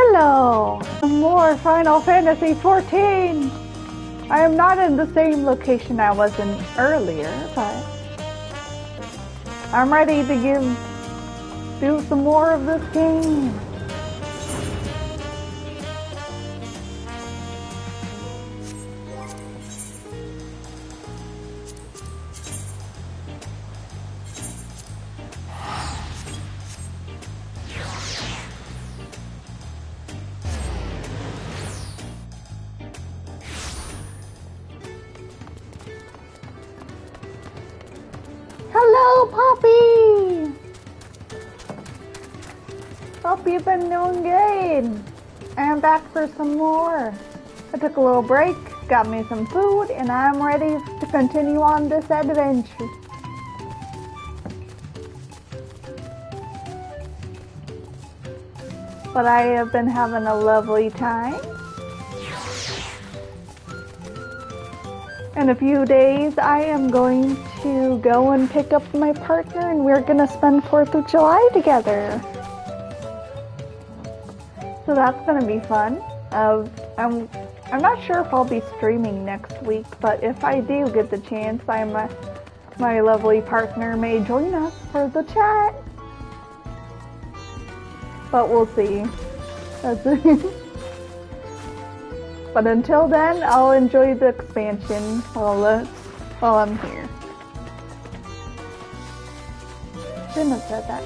Hello! More Final Fantasy XIV! I am not in the same location I was in earlier, but I'm ready to do some more of this game. Hello, Poppy! Hope you've been doing good. I'm back for some more. I took a little break, got me some food, and I'm ready to continue on this adventure. But I have been having a lovely time. In a few days, I am going to go and pick up my partner, and we're gonna spend 4th of July together. So that's gonna be fun. I'm not sure if I'll be streaming next week, but if I do get the chance, my lovely partner may join us for the chat. But we'll see. That's it. But until then, I'll enjoy the expansion while I'm here. Shouldn't have said that.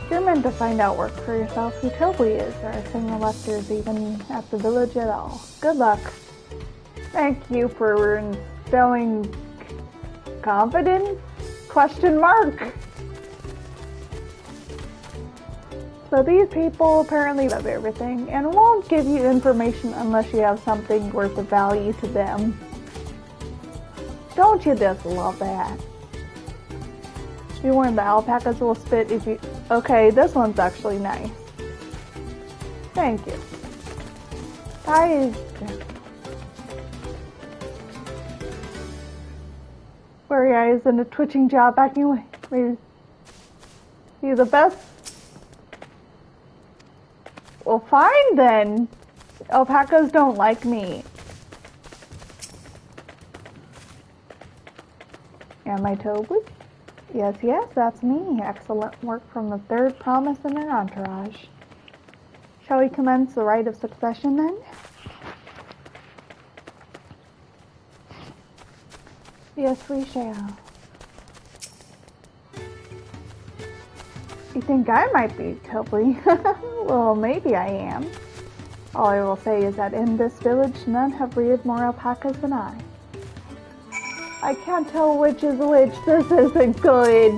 You're meant to find out work for yourself. Who Toby is. There are single lectors even at the village at all. Good luck. Thank you for instilling confidence? Question mark. So these people apparently love everything and won't give you information unless you have something worth of value to them. Don't you just love that? You warn the alpacas will spit if you... Okay, this one's actually nice. Thank you. Where your eyes in a twitching jaw backing away. You the best? Well, fine then. Alpacas don't like me. Am I Toby? Yes, that's me. Excellent work from the third promise in our entourage. Shall we commence the rite of succession then? Yes, we shall. You think I might be Toby? Well, maybe I am. All I will say is that in this village, none have reared more alpacas than I. I can't tell which is which. This isn't good.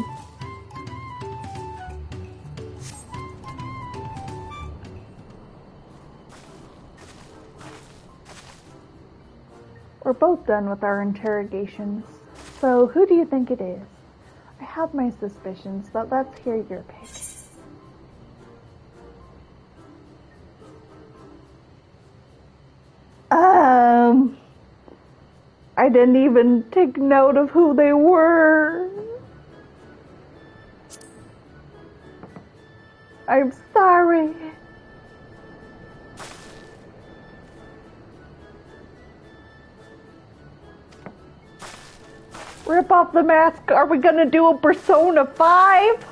We're both done with our interrogations. So, who do you think it is? I have my suspicions, but let's hear your pick. I didn't even take note of who they were. I'm sorry. Rip off the mask. Are we gonna do a Persona 5?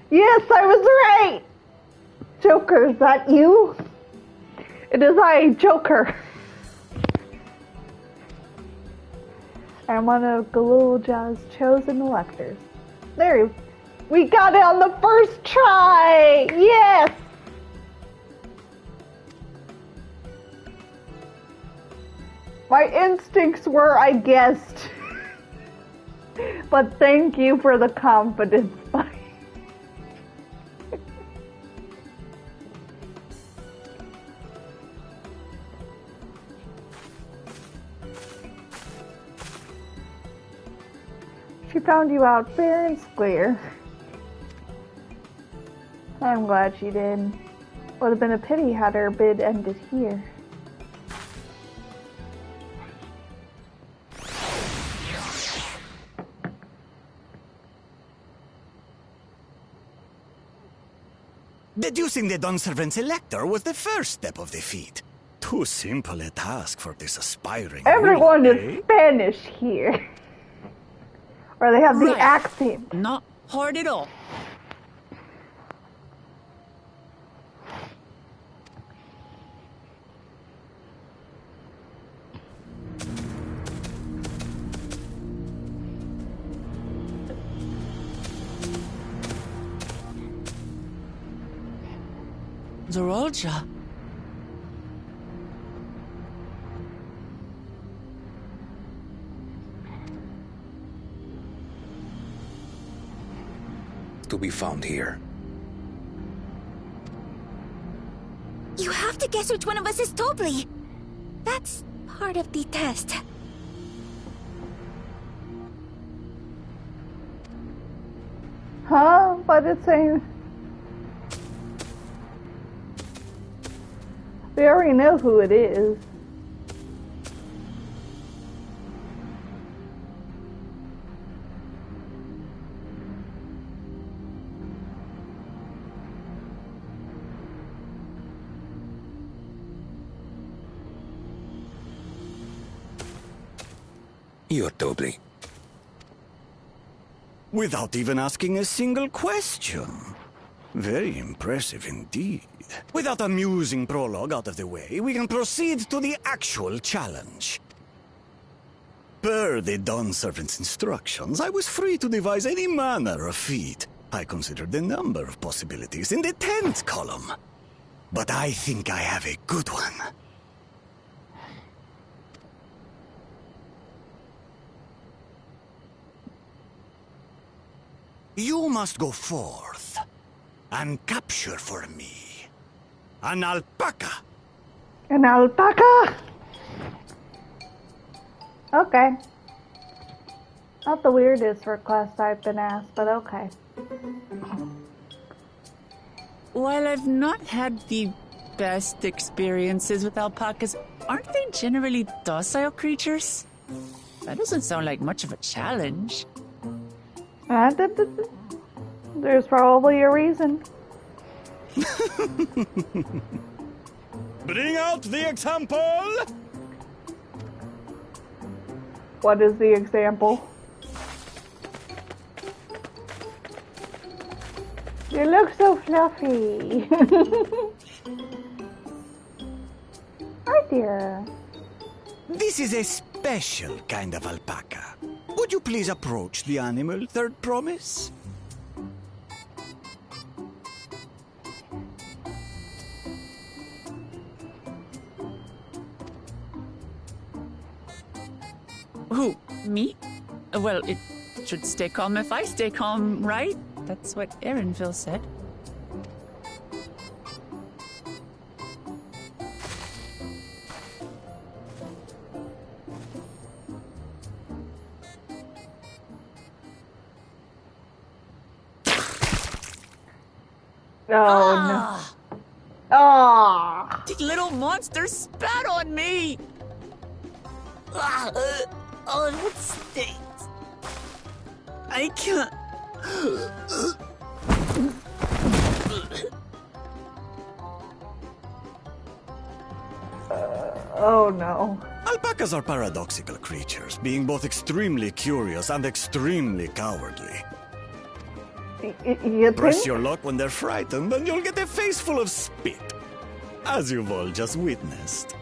Yes, I was right! Joker, is that you? It is I, Joker. I'm one of Galuja's chosen electors. There, we got it on the first try! Yes! My instincts were, I guessed. But thank you for the confidence. She found you out fair and square. I'm glad she did. Would have been a pity had our bid ended here. Deducing the Dawnservant's elector was the first step of the feat. Too simple a task for this aspiring Everyone ruler, is Spanish here. Or they have the accent. Not hard at all. Zorolja. To be found here. You have to guess which one of us is Tobli. That's part of the test. Huh? But it's saying... We already know who it is. You're Tobli. without even asking a single question. Very impressive indeed. With that amusing prologue out of the way, we can proceed to the actual challenge. Per the Dawn Servant's instructions, I was free to devise any manner of feat. I considered a number of possibilities in the 10th column. But I think I have a good one. You must go forth and capture for me an alpaca. An alpaca? Okay. Not the weirdest request I've been asked, but okay. While I've not had the best experiences with alpacas, aren't they generally docile creatures? That doesn't sound like much of a challenge. There's probably a reason. Bring out the example! What is the example? You look so fluffy. Hi dear. This is a special kind of alpaca. Would you please approach the animal, Third Promise? Who? Me? Well, it should stay calm if I stay calm, right? That's what Erinville said. Oh no. Oh. The little monster spat on me! Oh, it stinks. I can't. Oh no. Alpacas are paradoxical creatures, being both extremely curious and extremely cowardly. You Press think? your luck when they're frightened, and you'll get a face full of spit, as you've all just witnessed.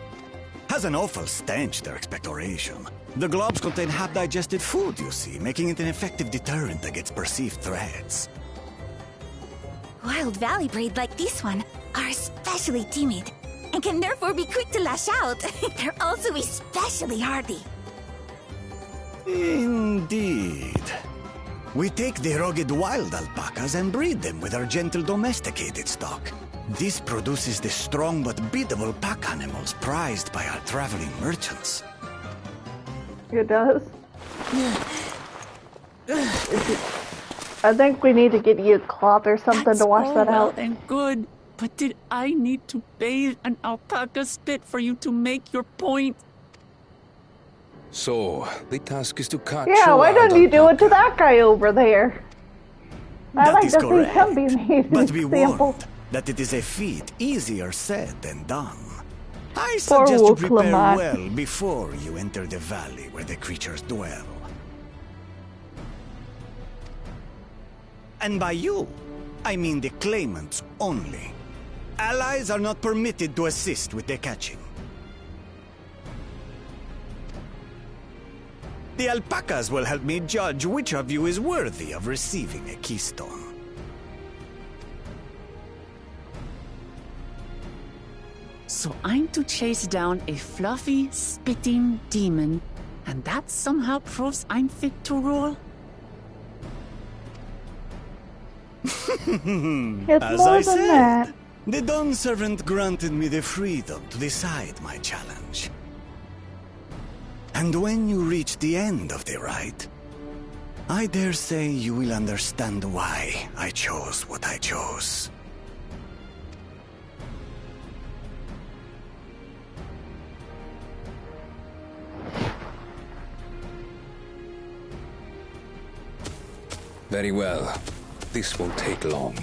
Has an awful stench, their expectoration. The globs contain half-digested food, you see, making it an effective deterrent against perceived threats. Wild valley braid like this one are especially timid and can therefore be quick to lash out. They're also especially hardy. Indeed. We take the rugged wild alpacas and breed them with our gentle domesticated stock. This produces the strong but beatable pack animals prized by our traveling merchants. It does. I think we need to get you a cloth or something That's to wash all that well out. and good, But did I need to bathe an alpaca spit for you to make your point? So, the task is to catch Yeah, a why wild don't you do it to alpaca. that guy over there? I That like is to see correct. him be made But an be example. warned that it is a feat easier said than done. I Poor suggest you prepare Wooklamot. well before you enter the valley where the creatures dwell. And by you, I mean the claimants only. Allies are not permitted to assist with their catching. The alpacas will help me judge which of you is worthy of receiving a keystone. So I'm to chase down a fluffy, spitting demon, and that somehow proves I'm fit to rule? It's As more I than said, that. the Dawn Servant granted me the freedom to decide my challenge. And when you reach the end of the rite, I dare say you will understand why I chose what I chose. Very well. This won't take long.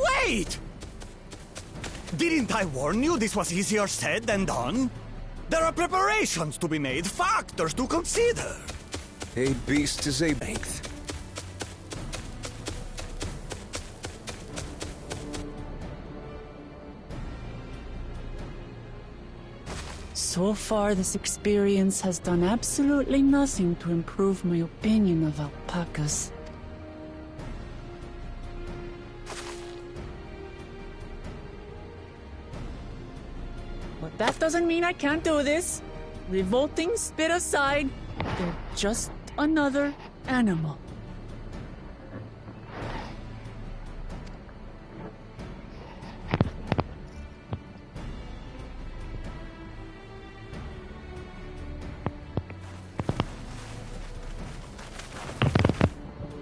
Wait! Didn't I warn you this was easier said than done? There are preparations to be made, factors to consider. A beast is a length. So far, this experience has done absolutely nothing to improve my opinion of alpacas. But that doesn't mean I can't do this. Revolting spit aside, they're just another animal.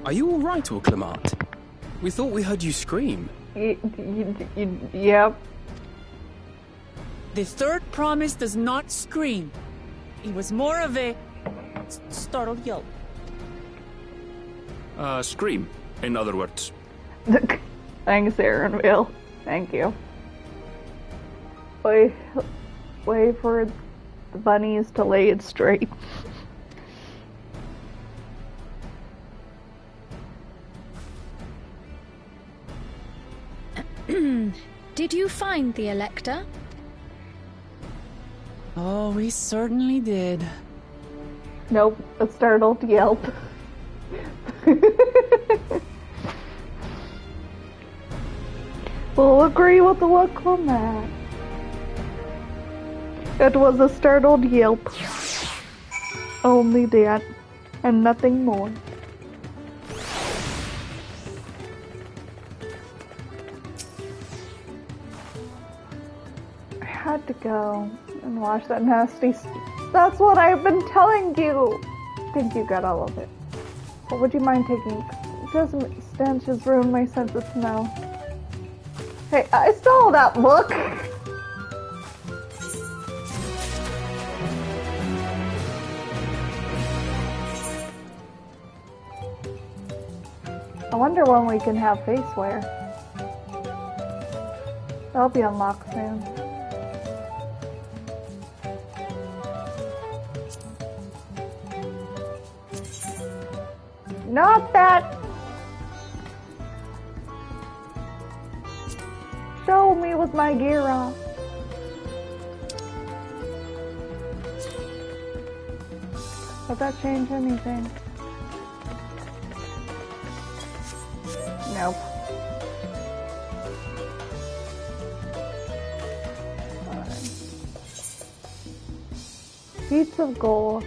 Are you all right, Wooklamot? We thought we heard you scream. Yep. The third promise does not scream. It was more of a startled yelp. Scream, in other words. Thanks, Aaronville. Thank you. Wait for the bunnies to lay it straight. Did you find the Elector? Oh, we certainly did. Nope, a startled yelp. We'll agree with the Wooklamot. It was a startled yelp. Only that, and nothing more. I had to go and wash that nasty That's what I've been telling you! I think you got all of it. But would you mind taking... Just stenches ruin my sense of smell. Hey, I stole that look! I wonder when we can have face wear. That'll be unlocked soon. Not that! Show me with my gear on. Does that change anything? Nope. Beats of gold.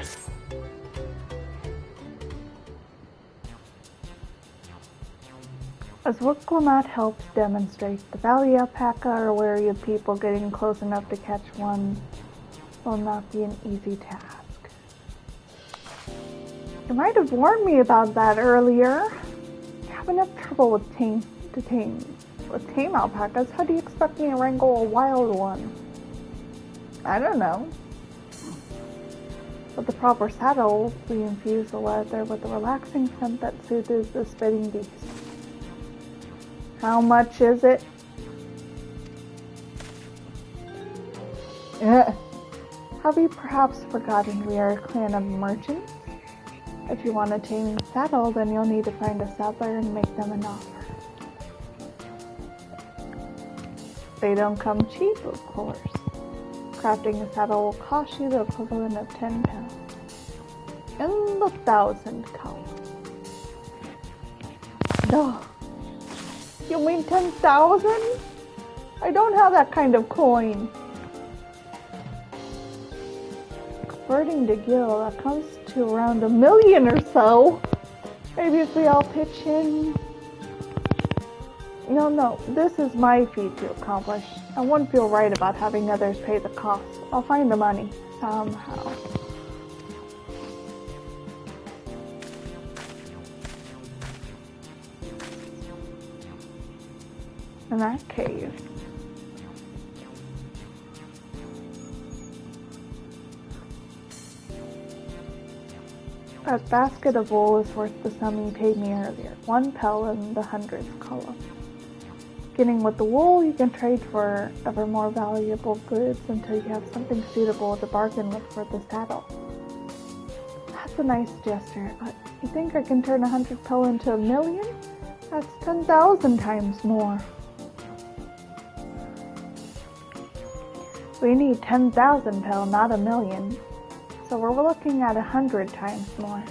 As Wooklamot helps demonstrate, the valley alpaca are wary of people getting close enough to catch one will not be an easy task. You might have warned me about that earlier. have enough trouble with tame alpacas. How do you expect me to wrangle a wild one? I don't know. With the proper saddle, we infuse the leather with a relaxing scent that soothes the spitting beast. How much is it? Have you perhaps forgotten we are a clan of merchants? If you want a tame saddle, then you'll need to find a saddler and make them an offer. They don't come cheap, of course. Crafting a saddle will cost you the equivalent of 10 pounds. In the 1,000 cows. No. You mean 10,000? I don't have that kind of coin. Converting to gil, that comes to around 1 million or so. Maybe if we all pitch in. No, this is my feat to accomplish. I wouldn't feel right about having others pay the cost. I'll find the money, somehow. In that case... That basket of wool is worth the sum you paid me earlier. 1 pel in the hundredth column. Beginning with the wool, you can trade for ever more valuable goods until you have something suitable to bargain with for the saddle. That's a nice gesture, but you think I can turn 100 pel into 1 million? That's 10,000 times more. We need 10,000 pel, not 1 million. So we're looking at 100 times more.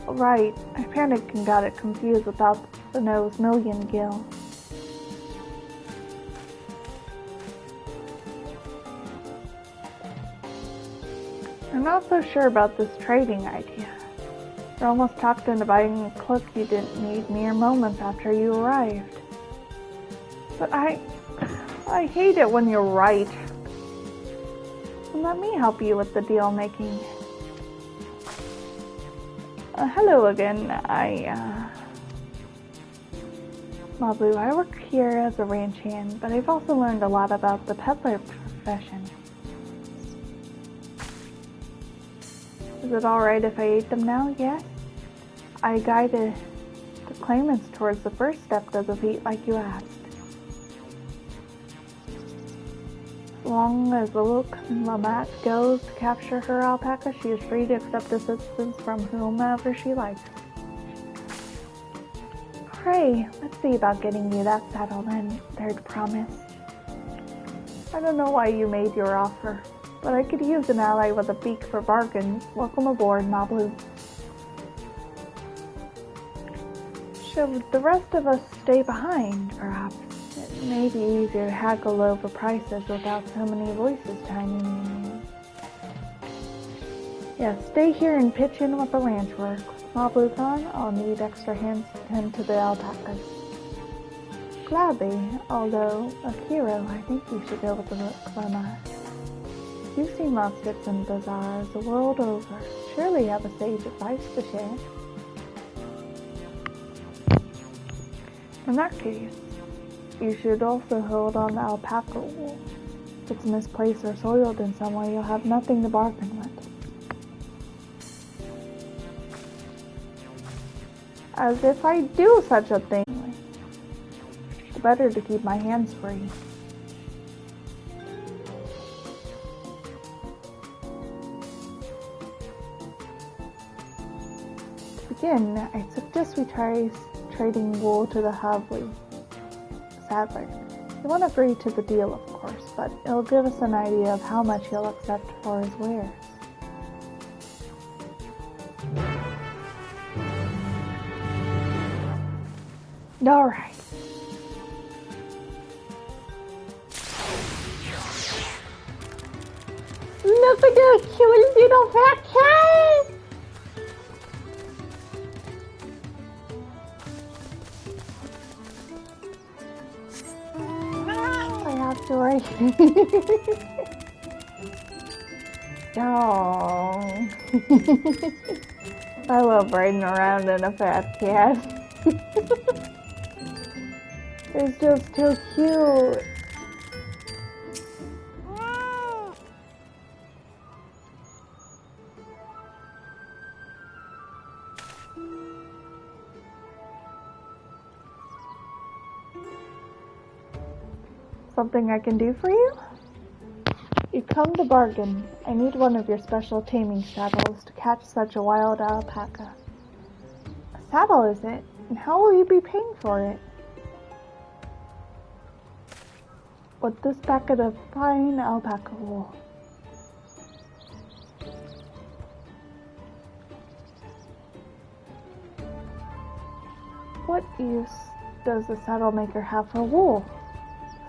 Right, I panicked and got it confused without the nose million gil. I'm not so sure about this trading idea. You're almost talked into buying a cloak you didn't need mere moments after you arrived. But I hate it when you're right. Let me help you with the deal making. Hello again. Small Blue, I work here as a ranch hand, but I've also learned a lot about the peddler profession. Is it alright if I ate them now? Yes? I guided the claimants towards the first step to the feat like you asked. As long as the look Lamat goes to capture her alpaca, she is free to accept assistance from whomever she likes. Hooray! Let's see about getting you that saddle then, Third Promise. I don't know why you made your offer, but I could use an ally with a beak for bargains. Welcome aboard, Mablu. Should the rest of us stay behind, perhaps? It may be easier to haggle over prices without so many voices chiming in. Yeah, stay here and pitch in with the ranch work. Mablu's on, I'll need extra hands to tend to the alpacas. Gladly, although Akira, I think you should go with the Lama. You've seen markets and bazaars the world over. Surely you have a sage advice to share. In that case, you should also hold on to alpaca wool. If it's misplaced or soiled in some way, you'll have nothing to bargain with. As if I do such a thing. It's better to keep my hands free. To begin, I suggest we try trading wool to the Havli saddler. He won't agree to the deal, of course, but it'll give us an idea of how much he'll accept for his wares. Alright. Look at the cute little fat cat! I have to write. Oh. I love riding around in a fat cat. It's just too cute. Something I can do for you? You've come to bargain. I need one of your special taming saddles to catch such a wild alpaca. A saddle, is it? And how will you be paying for it? With this packet of fine alpaca wool. What use does the saddle maker have for wool?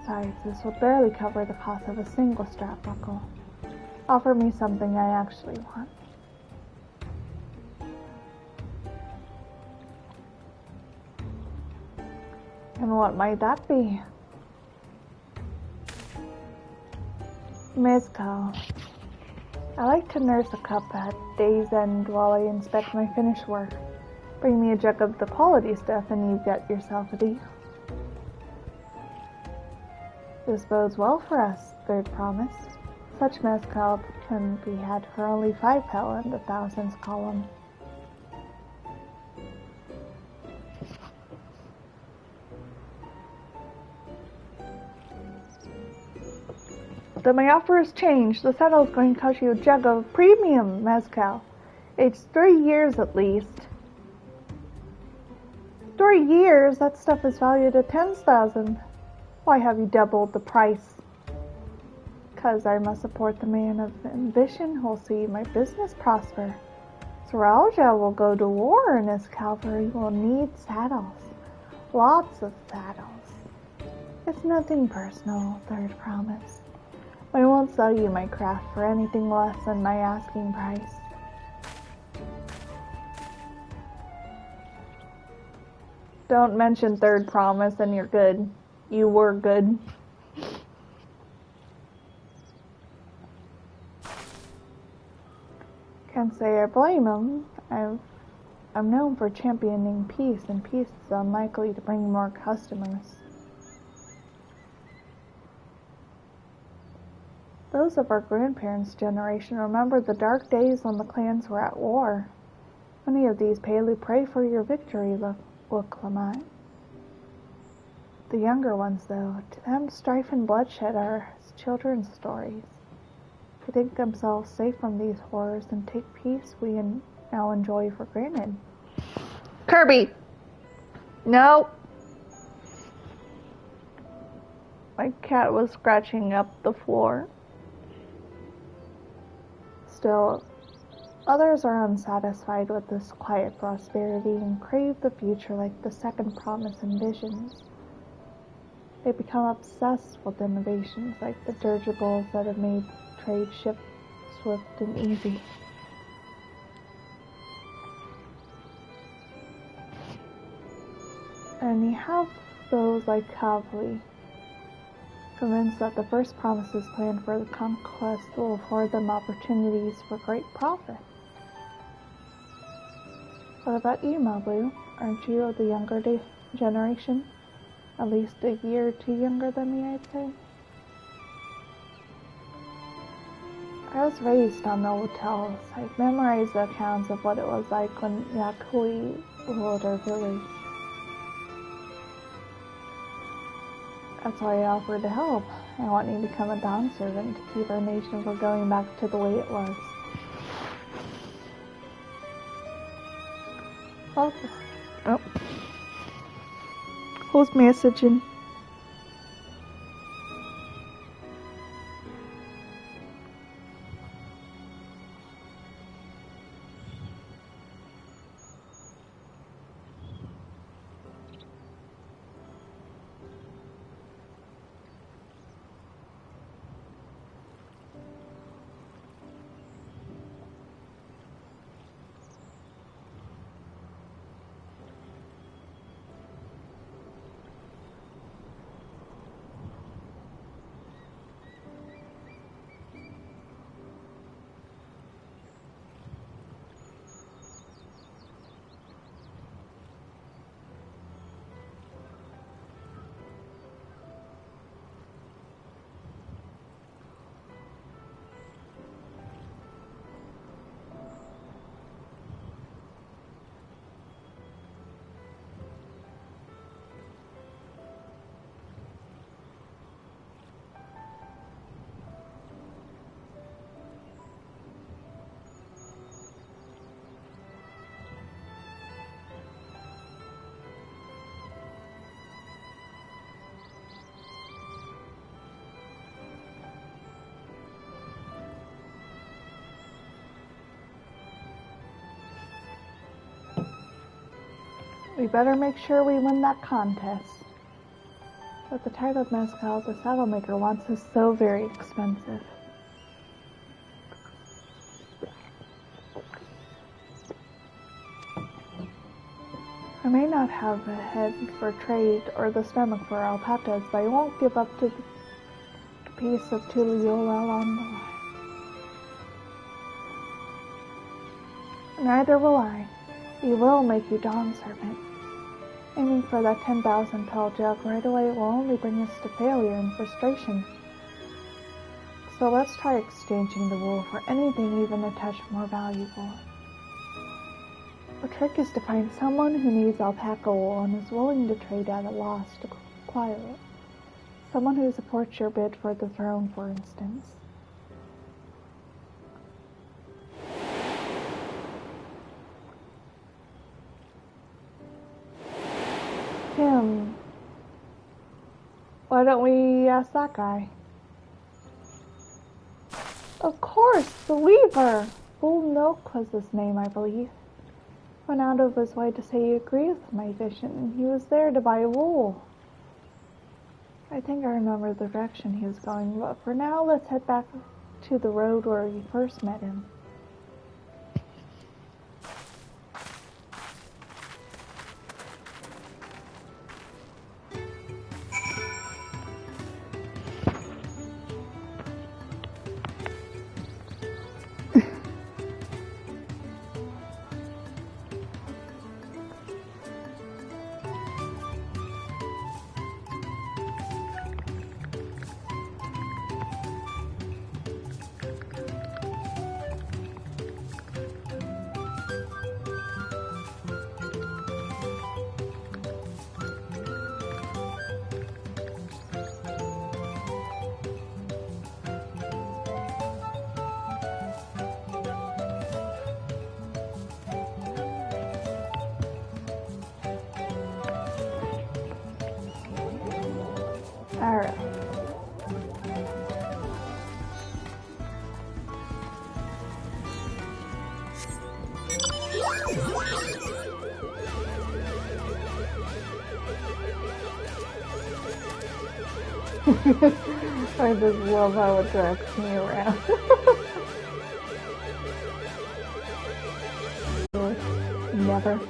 Besides, this will barely cover the cost of a single strap buckle. Offer me something I actually want. And what might that be? Mezcal. I like to nurse a cup at day's end while I inspect my finished work. Bring me a jug of the quality stuff and you get yourself a deal. This bodes well for us, Third promised. Such mezcal can be had for only 5 pel in the thousands column. Then my offer has changed. The saddle is going to cost you a jug of premium mezcal. It's 3 years at least. 3 years? That stuff is valued at 10,000. Why have you doubled the price? Because I must support the man of ambition who will see my business prosper. Seralja will go to war and his cavalry will need saddles. Lots of saddles. It's nothing personal, Third promised. I won't sell you my craft for anything less than my asking price. Don't mention Third promise and you're good. You were good. Can't say I blame him. I'm known for championing peace, and peace is unlikely to bring more customers. Those of our grandparents' generation remember the dark days when the clans were at war. Many of these palely pray for your victory, look Clement. The younger ones, though, to them strife and bloodshed are children's stories. They think themselves safe from these horrors and take peace we now enjoy for granted. Kirby! No! My cat was scratching up the floor. Still, others are unsatisfied with this quiet prosperity and crave the future like the second promise envisions. They become obsessed with innovations like the dirigibles that have made trade ship swift and easy. And you have those like cavalry, convinced that the first promise's plan for the conquest will afford them opportunities for great profit. What about you, Mabu? Aren't you of the younger generation? At least a year or two younger than me, I'd say. I was raised on the hotels. I've memorized the accounts of what it was like when Yakui ruled our village. That's why I offered to help. I want you to become a dawn servant to keep our nation from going back to the way it was. Oh. Who's messaging? We better make sure we win that contest. But the type of mezcal the saddle maker wants is so very expensive. I may not have the head for trade or the stomach for alpacas, but I won't give up to the piece of Tuliyola on the line. Neither will I. We will make you Dawn Servant. Aiming for that 10,000 tall jug right away will only bring us to failure and frustration. So let's try exchanging the wool for anything even a touch more valuable. The trick is to find someone who needs alpaca wool and is willing to trade at a loss to acquire it. Someone who supports your bid for the throne, for instance. Tim. Why don't we ask that guy? Of course, the Weaver! Bull Milk was his name, I believe. Went out of his way to say he agreed with my vision. He was there to buy wool. I think I remember the direction he was going, but for now, let's head back to the road where we first met him. Alright. I just love how it drags me around. Never.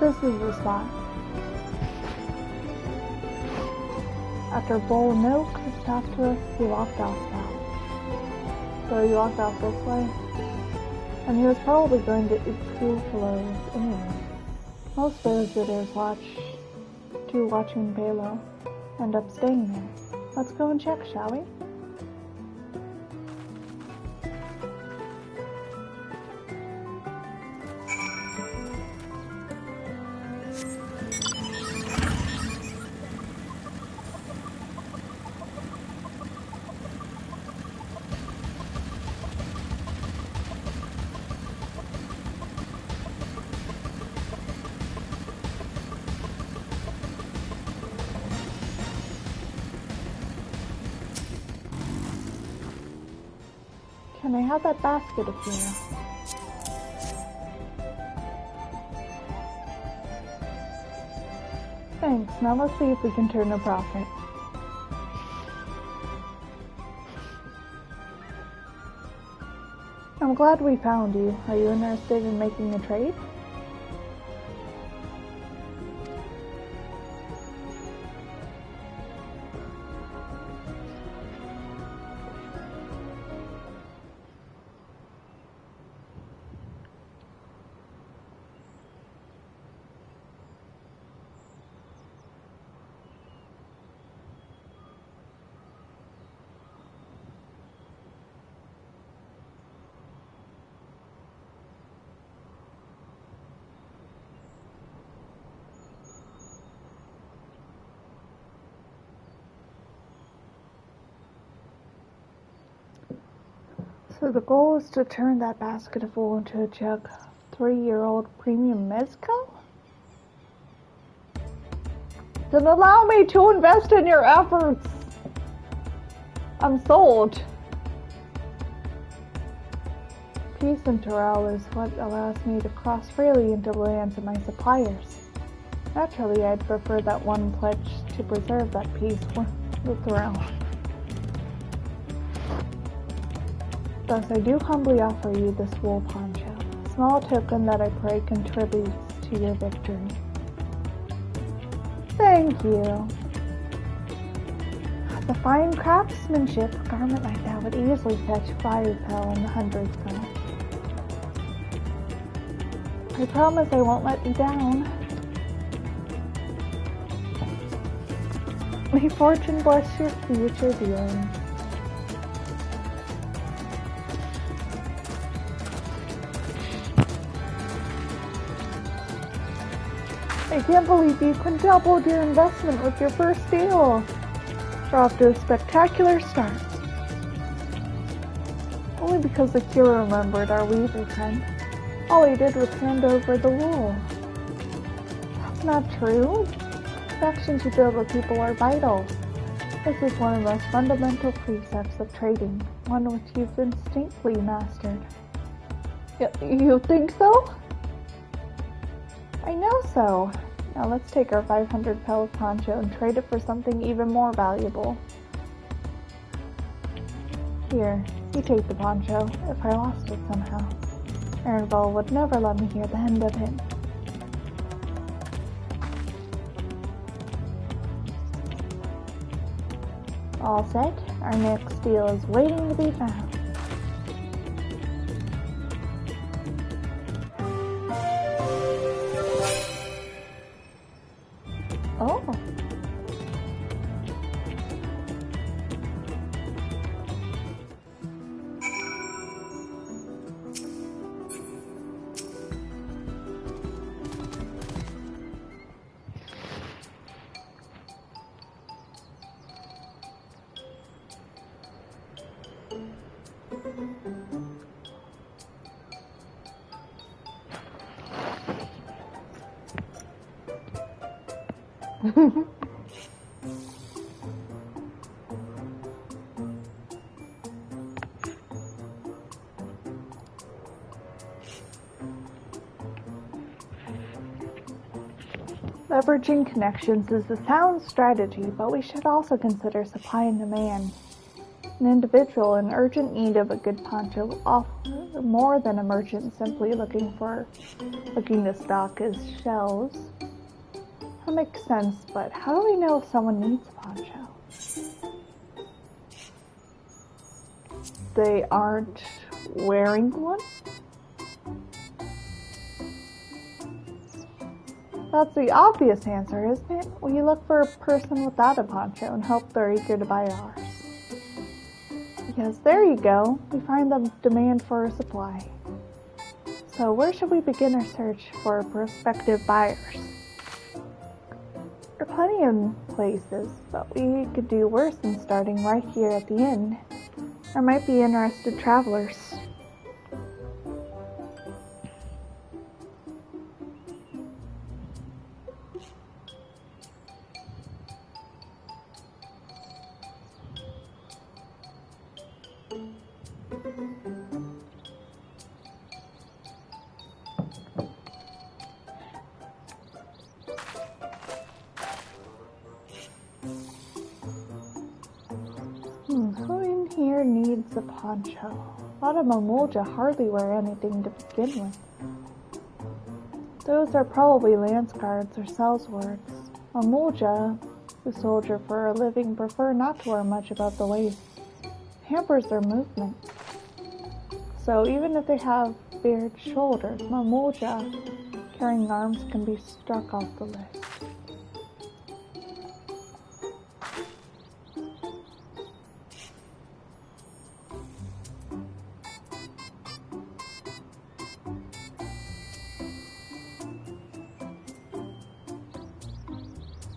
This is the spot. After Bull Milk was talked to us, he walked off south. So he walked off this way, and he was probably going to Ikufulos anyway. Most visitors watching Balo end up staying there. Let's go and check, shall we? Can I have that basket of here? Thanks, now let's see if we can turn a profit. I'm glad we found you. Are you interested in making a trade? So the goal is to turn that basket of wool into a jug. 3-year-old premium mezcal? Then allow me to invest in your efforts. I'm sold. Peace and Terrell is what allows me to cross freely into the lands of my suppliers. Naturally, I'd prefer that one pledge to preserve that peace with Terrell. Thus, I do humbly offer you this wool poncho, a small token that I pray contributes to your victory. Thank you. The fine craftsmanship garment like that would easily fetch 5 pel in the hundreds pound. I promise I won't let you down. May fortune bless your future dealings. I can't believe you quintupled your investment with your first deal. You're off to a spectacular start. Only because the hero remembered our weaver friend. All he did was hand over the wool. That's not true. Connections you build with people are vital. This is one of the most fundamental precepts of trading, one which you've instinctively mastered. You think so? I know so. Now let's take our 500 pel poncho and trade it for something even more valuable. Here, you take the poncho, if I lost it somehow. Aaronville would never let me hear the end of it. All set, our next deal is waiting to be found. Oh. Leveraging connections is a sound strategy, but we should also consider supply and demand. An individual in urgent need of a good poncho will offer more than a merchant simply looking to stock his shelves. That makes sense, but how do we know if someone needs a poncho? They aren't wearing one? That's the obvious answer, isn't it? We look for a person without a poncho and hope they're eager to buy ours. Yes, there you go. We find the demand for a supply. So where should we begin our search for prospective buyers? There are plenty of places, but we could do worse than starting right here at the inn. There might be interested travelers. Who in here needs a poncho? A lot of Mamulja hardly wear anything to begin with. Those are probably lance guards or sellswords. Mamulja, who soldier for a living, prefer not to wear much above the waist. It hampers their movement. So even if they have bared shoulders, Mamulja carrying arms can be struck off the list.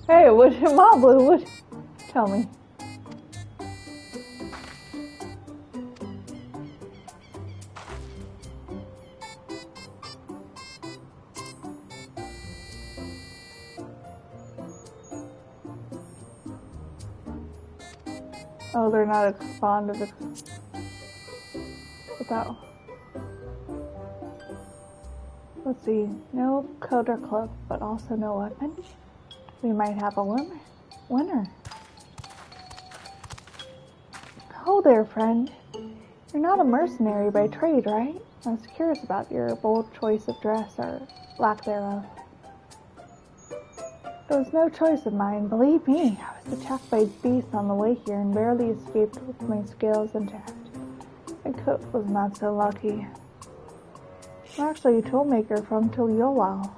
Hey, Mablu, tell me. Oh, they're not as fond of it. Without. Let's see. No coat or cloak, but also no weapon. We might have a winner. Oh there, friend. You're not a mercenary by trade, right? I was curious about your bold choice of dress, or lack thereof. It was no choice of mine, believe me. I was attacked by beasts on the way here and barely escaped with my scales intact. My coat was not so lucky. I'm actually a toolmaker from Tuliolal.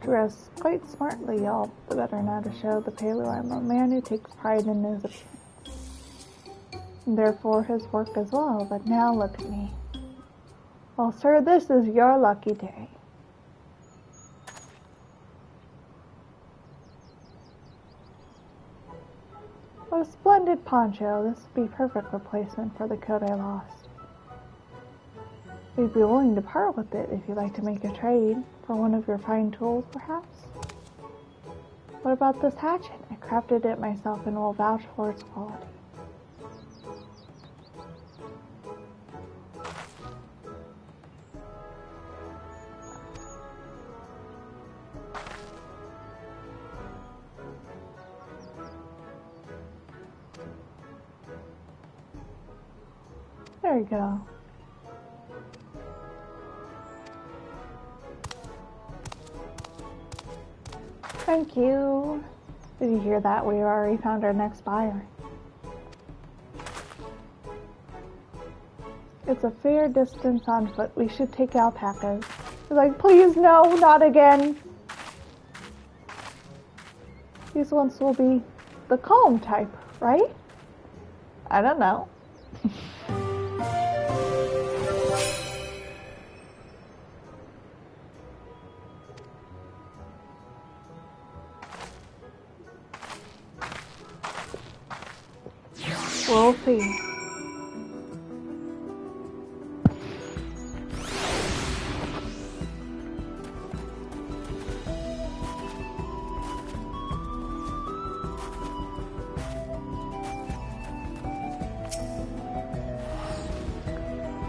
Dressed quite smartly, all the better now to show the Paleo I'm a man who takes pride in his appearance. And therefore his work as well, but now look at me. Well, sir, this is your lucky day. What a splendid poncho. This would be a perfect replacement for the coat I lost. We'd be willing to part with it if you'd like to make a trade for one of your fine tools, perhaps. What about this hatchet? I crafted it myself and will vouch for its quality. There you go. Thank you. Did you hear that? We already found our next buyer. It's a fair distance on foot. We should take alpacas. He's like, please no, not again. These ones will be the calm type, right? I don't know. We'll see.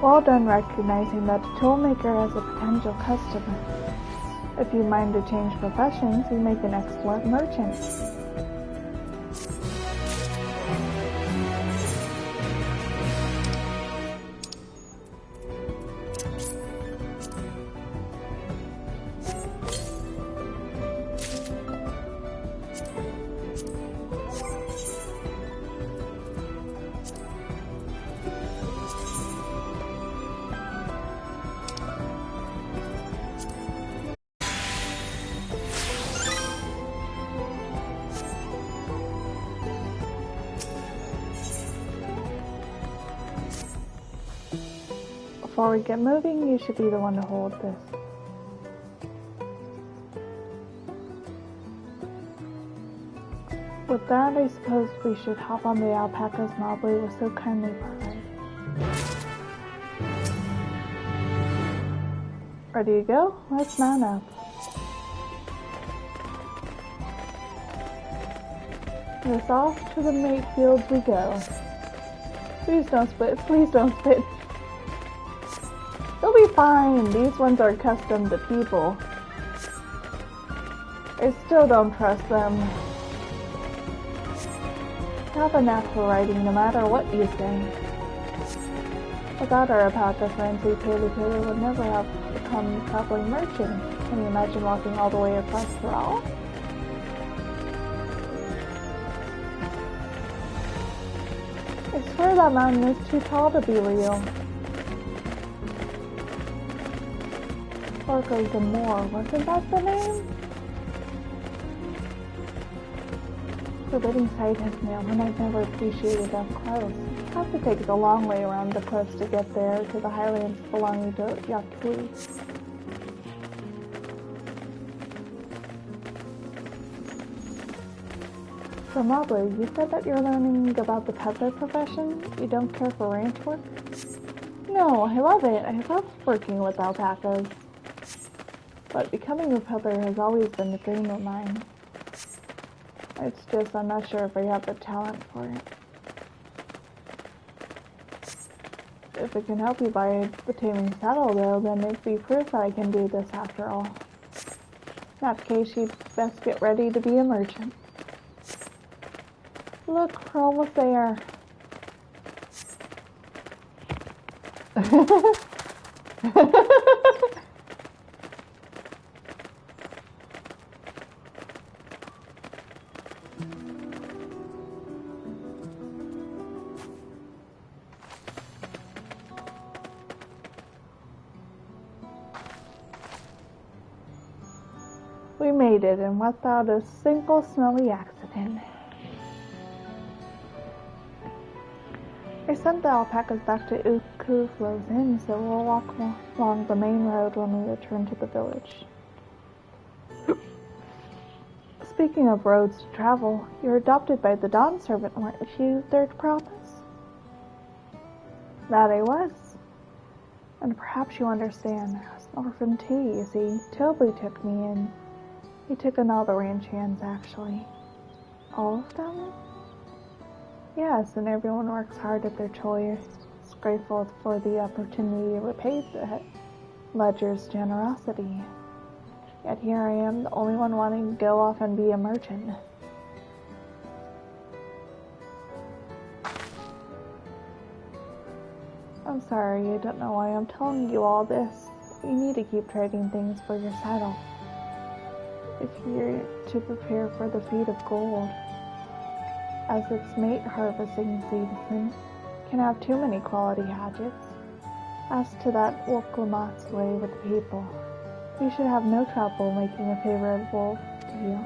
Well done recognizing that a toolmaker has a potential customer. If you mind to change professions, you make an excellent merchant. Before we get moving, you should be the one to hold this. With that, I suppose we should hop on the alpacas Mobley was so kindly provided. Ready to go? Let's mount up. And it's off to the mate fields we go. Please don't spit, please don't spit. They'll be fine. These ones are accustomed to people. I still don't trust them. Have a knack for riding no matter what you say. Without our alpaca friends, we Pele would never have become traveling merchants. Can you imagine walking all the way across Tyrol? I swear that mountain is too tall to be real. Orco the Moor, wasn't that the name? Forbidding sight has me when I've never appreciated up close. I have to take the long way around the coast to get there to the highlands belonging to Yakui. So Mobley, you said that you're learning about the peddler profession? You don't care for ranch work? No, I love it. I love working with alpacas. But becoming a peddler has always been a dream of mine. It's just I'm not sure if I have the talent for it. If it can help you by the taming saddle, though, then it'd be proof that I can do this after all. In that case, you'd best get ready to be a merchant. Look, we're almost there. We made it, and without a single smelly accident. I sent the alpacas back to Ukuflo's Inn, so we'll walk along the main road when we return to the village. Speaking of roads to travel, you're adopted by the Dawn Servant, weren't you, Third Promise? That I was. And perhaps you understand, I was an orphan too, you see. Toby took me in. He took in all the ranch hands, actually. All of them? Yes, and everyone works hard at their chores. Grateful for the opportunity to repay the Ledger's generosity. Yet here I am, the only one wanting to go off and be a merchant. I'm sorry, I don't know why I'm telling you all this. You need to keep trading things for your saddle. If you're to prepare for the feat of gold, as its mate harvesting season can have too many quality hatchets. As to that Woklamat's way with the people, you should have no trouble making a favorable deal.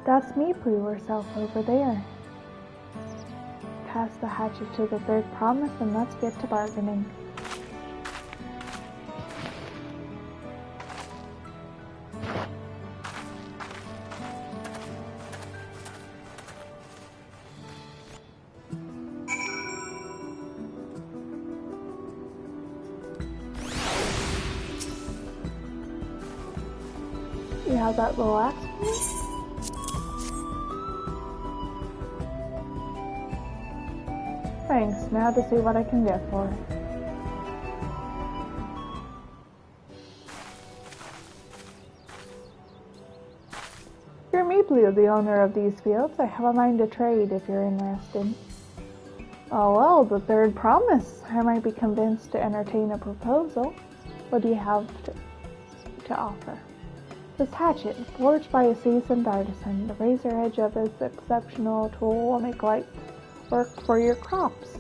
That's Meeplu herself over there. Pass the hatchet to the Third Promise and let's get to bargaining. You have that little axe for me? Thanks, now to see what I can get for it. You're Meeplu, the owner of these fields. I have a mind to trade if you're interested. Oh well, the Third Promise. I might be convinced to entertain a proposal. What do you have to offer? This hatchet, forged by a seasoned artisan, the razor edge of its exceptional tool will make light work for your crops.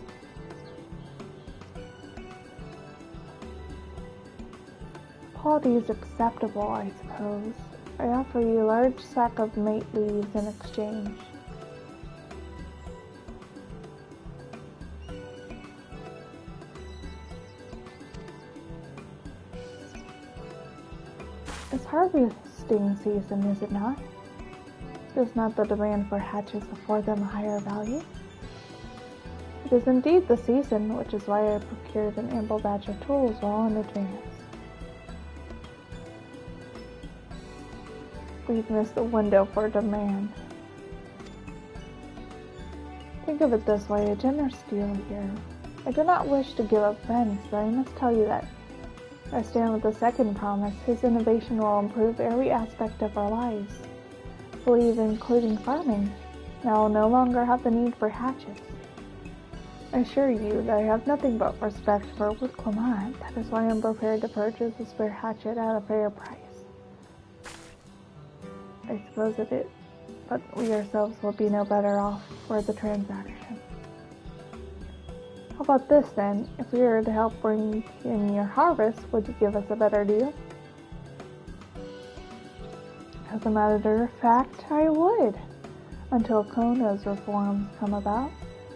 Quality is acceptable, I suppose. I offer you a large sack of mate leaves in exchange. It's harvesting season, is it not? Does not the demand for hatchets afford them a higher value? It is indeed the season, which is why I procured an ample batch of tools well in advance. We've missed the window for demand. Think of it this way, a generous deal here. I do not wish to give offense, but I must tell you that I stand with the Second Promise. His innovation will improve every aspect of our lives. I believe including farming. And I will no longer have the need for hatchets. I assure you that I have nothing but respect for Woodclamant. That is why I am prepared to purchase a spare hatchet at a fair price. I suppose it is, but we ourselves will be no better off for the transaction. How about this then? If we were to help bring in your harvest, would you give us a better deal? As a matter of fact, I would. Until Kona's reforms come about,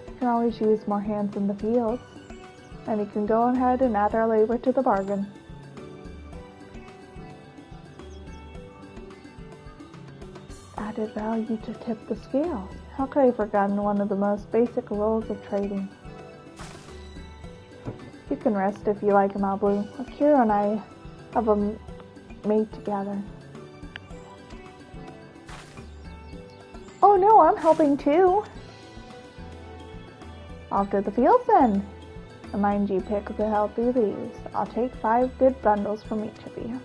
we can always use more hands in the fields, and we can go ahead and add our labor to the bargain. Added value to tip the scale. How could I have forgotten one of the most basic rules of trading? You can rest if you like, Mablu. Akira and I have a mate together. Oh no, I'm helping too. Off to the fields then. And mind you, pick the healthy leaves. I'll take 5 good bundles from each of you.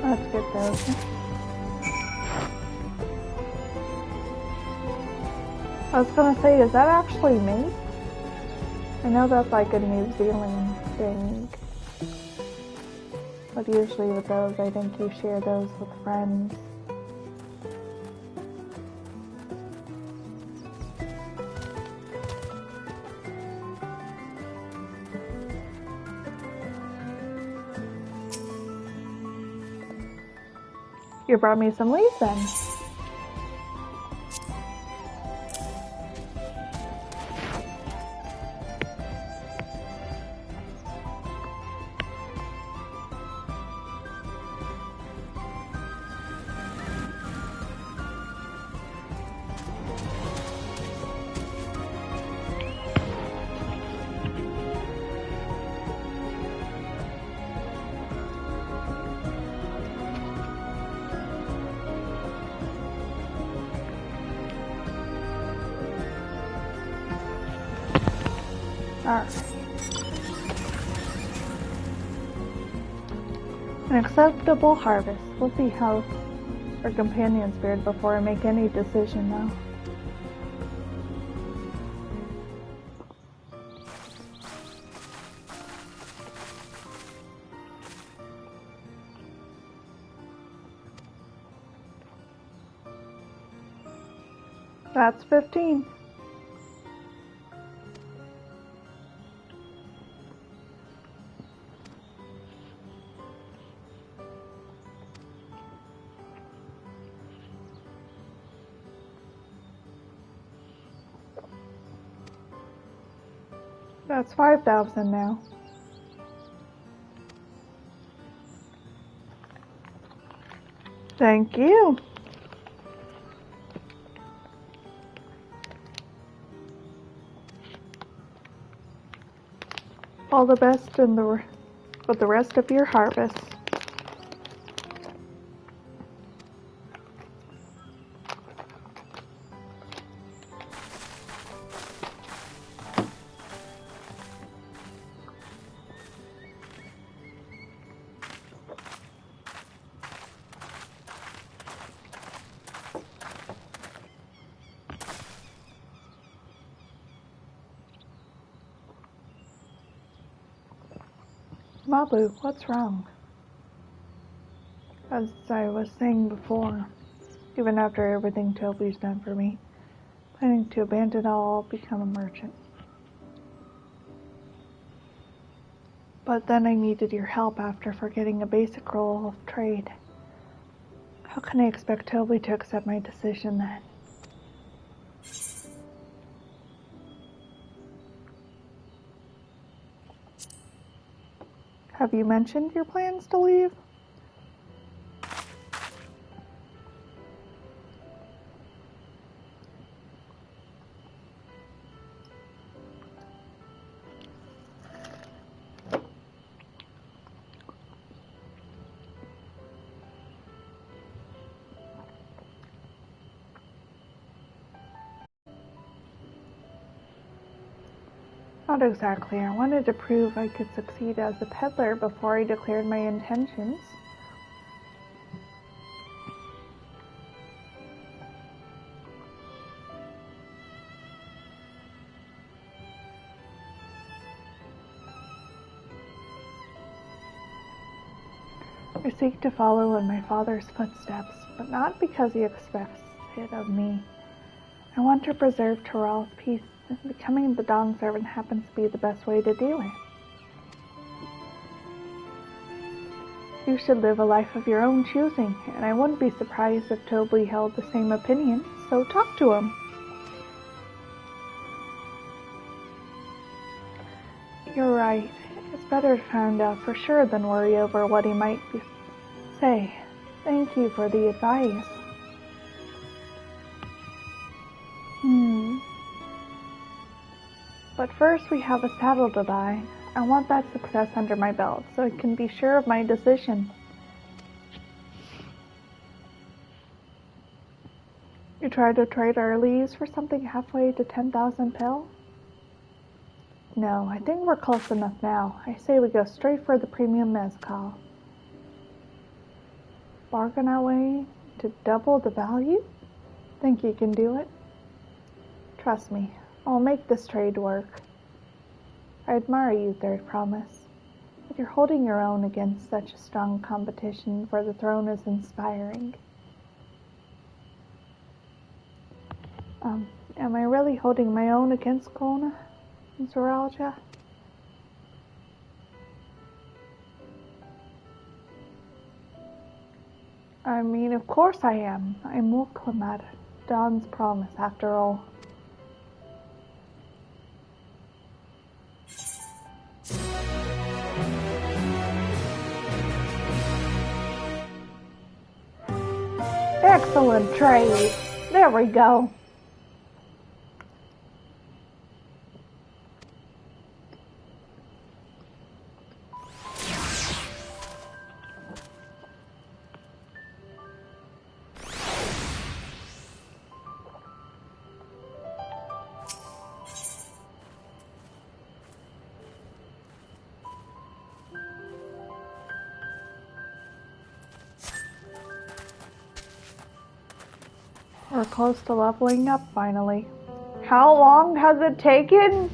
Let's get those. I was gonna say, is that actually me? I know that's like a New Zealand thing. But usually with those, I think you share those with friends. You brought me some leaves then. Alright. An acceptable harvest. We'll see how our companions fared before I make any decision now. That's 15. That's 5,000 now. Thank you. All the best with the rest of your harvest. Mabu, what's wrong? As I was saying before, even after everything Toby's done for me, planning to abandon all, become a merchant. But then I needed your help after forgetting a basic rule of trade. How can I expect Toby to accept my decision then? Have you mentioned your plans to leave? Not exactly. I wanted to prove I could succeed as a peddler before I declared my intentions. I seek to follow in my father's footsteps, but not because he expects it of me. I want to preserve Tyrell's peace, and becoming the Dawn Servant happens to be the best way to do it. You should live a life of your own choosing, and I wouldn't be surprised if Toby held the same opinion, so talk to him. You're right. It's better to find out for sure than worry over what he might say. Thank you for the advice. But first we have a saddle to buy. I want that success under my belt, so I can be sure of my decision. You tried to trade our leaves for something halfway to 10,000 pil? No, I think we're close enough now. I say we go straight for the premium mezcal. Bargain our way to double the value? Think you can do it? Trust me, I'll make this trade work. I admire you, Third Promise, but you're holding your own against such a strong competition for the throne is inspiring. Am I really holding my own against Kona and Zoralja? I mean, of course I am. I'm Muklamad, Dawn's promise, after all. Excellent trade. There we go. We're close to leveling up, finally. How long has it taken?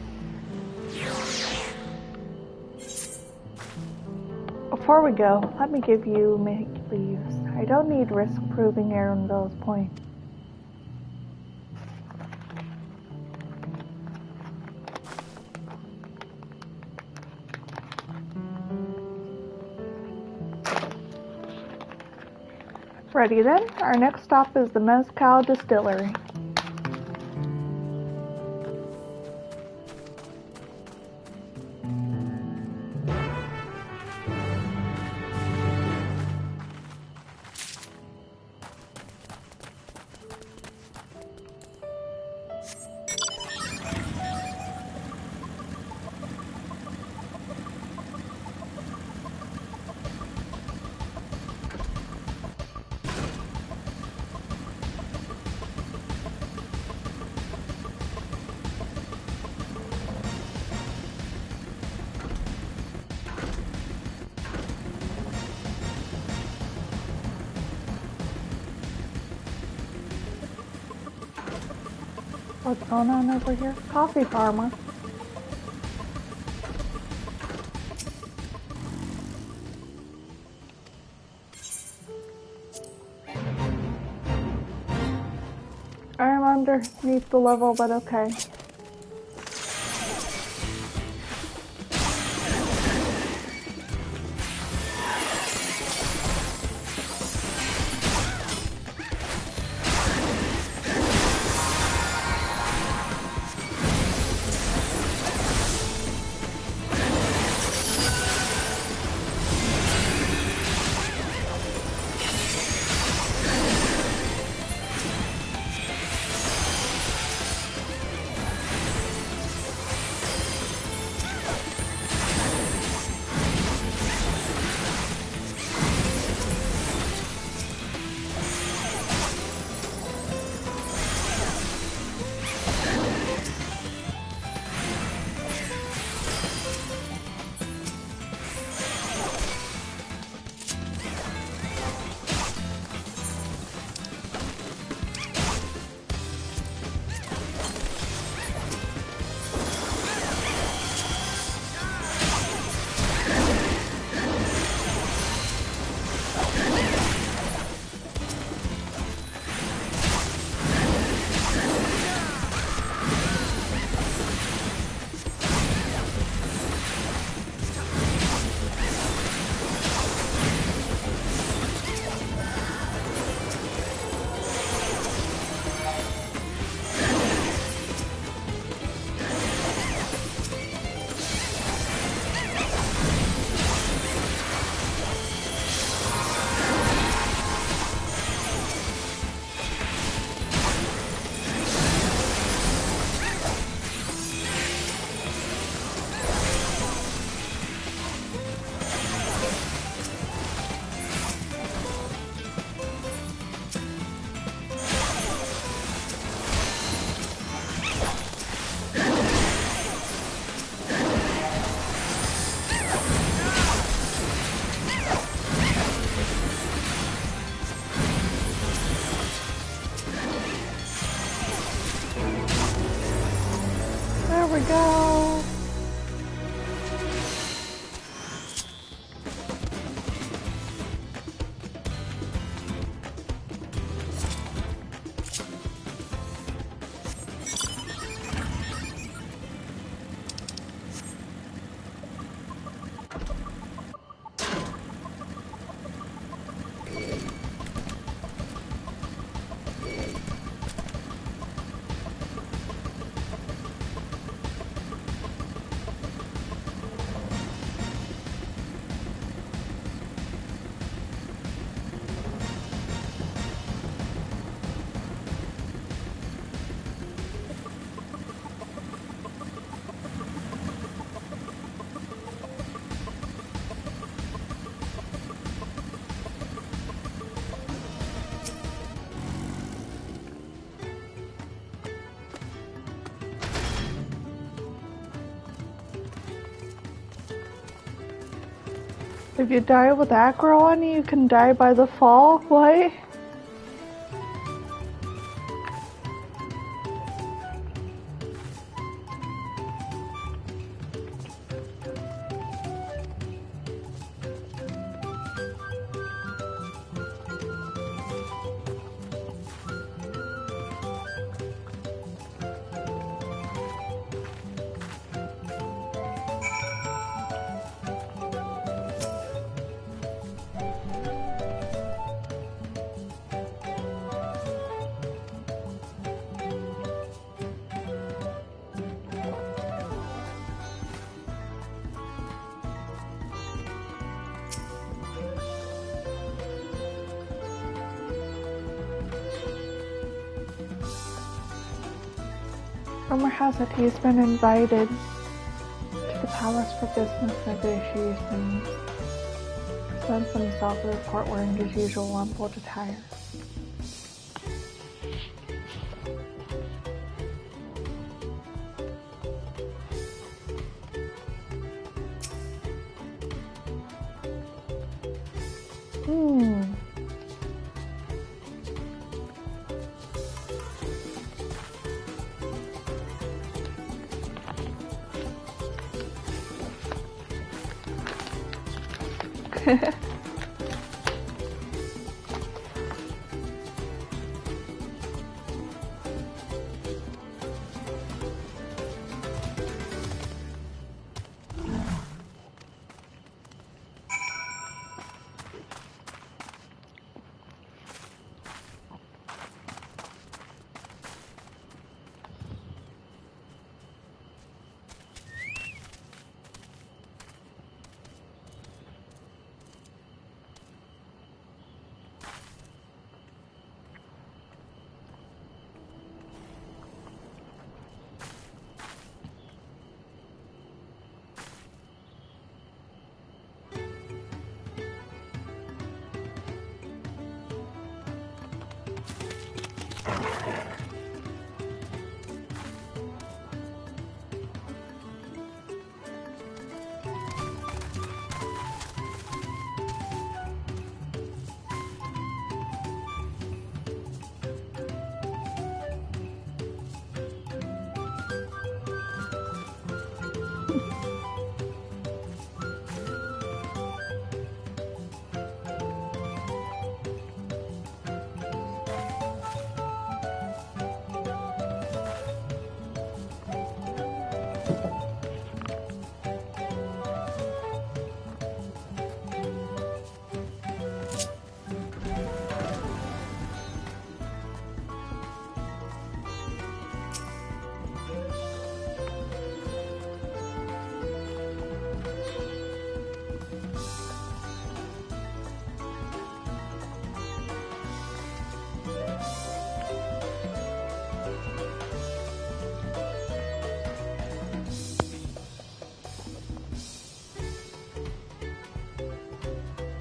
Before we go, let me give you make leaves. I don't need risk proving Arundel's point. Ready then? Our next stop is the Mezcal Distillery. What's going on over here? Coffee farmer. I'm underneath the level, but okay. we go. If you die with aggro on you, you can die by the fall. What? Rumor has it he's been invited to the palace for business negotiations. Sends himself a report wearing his usual lumbold attire.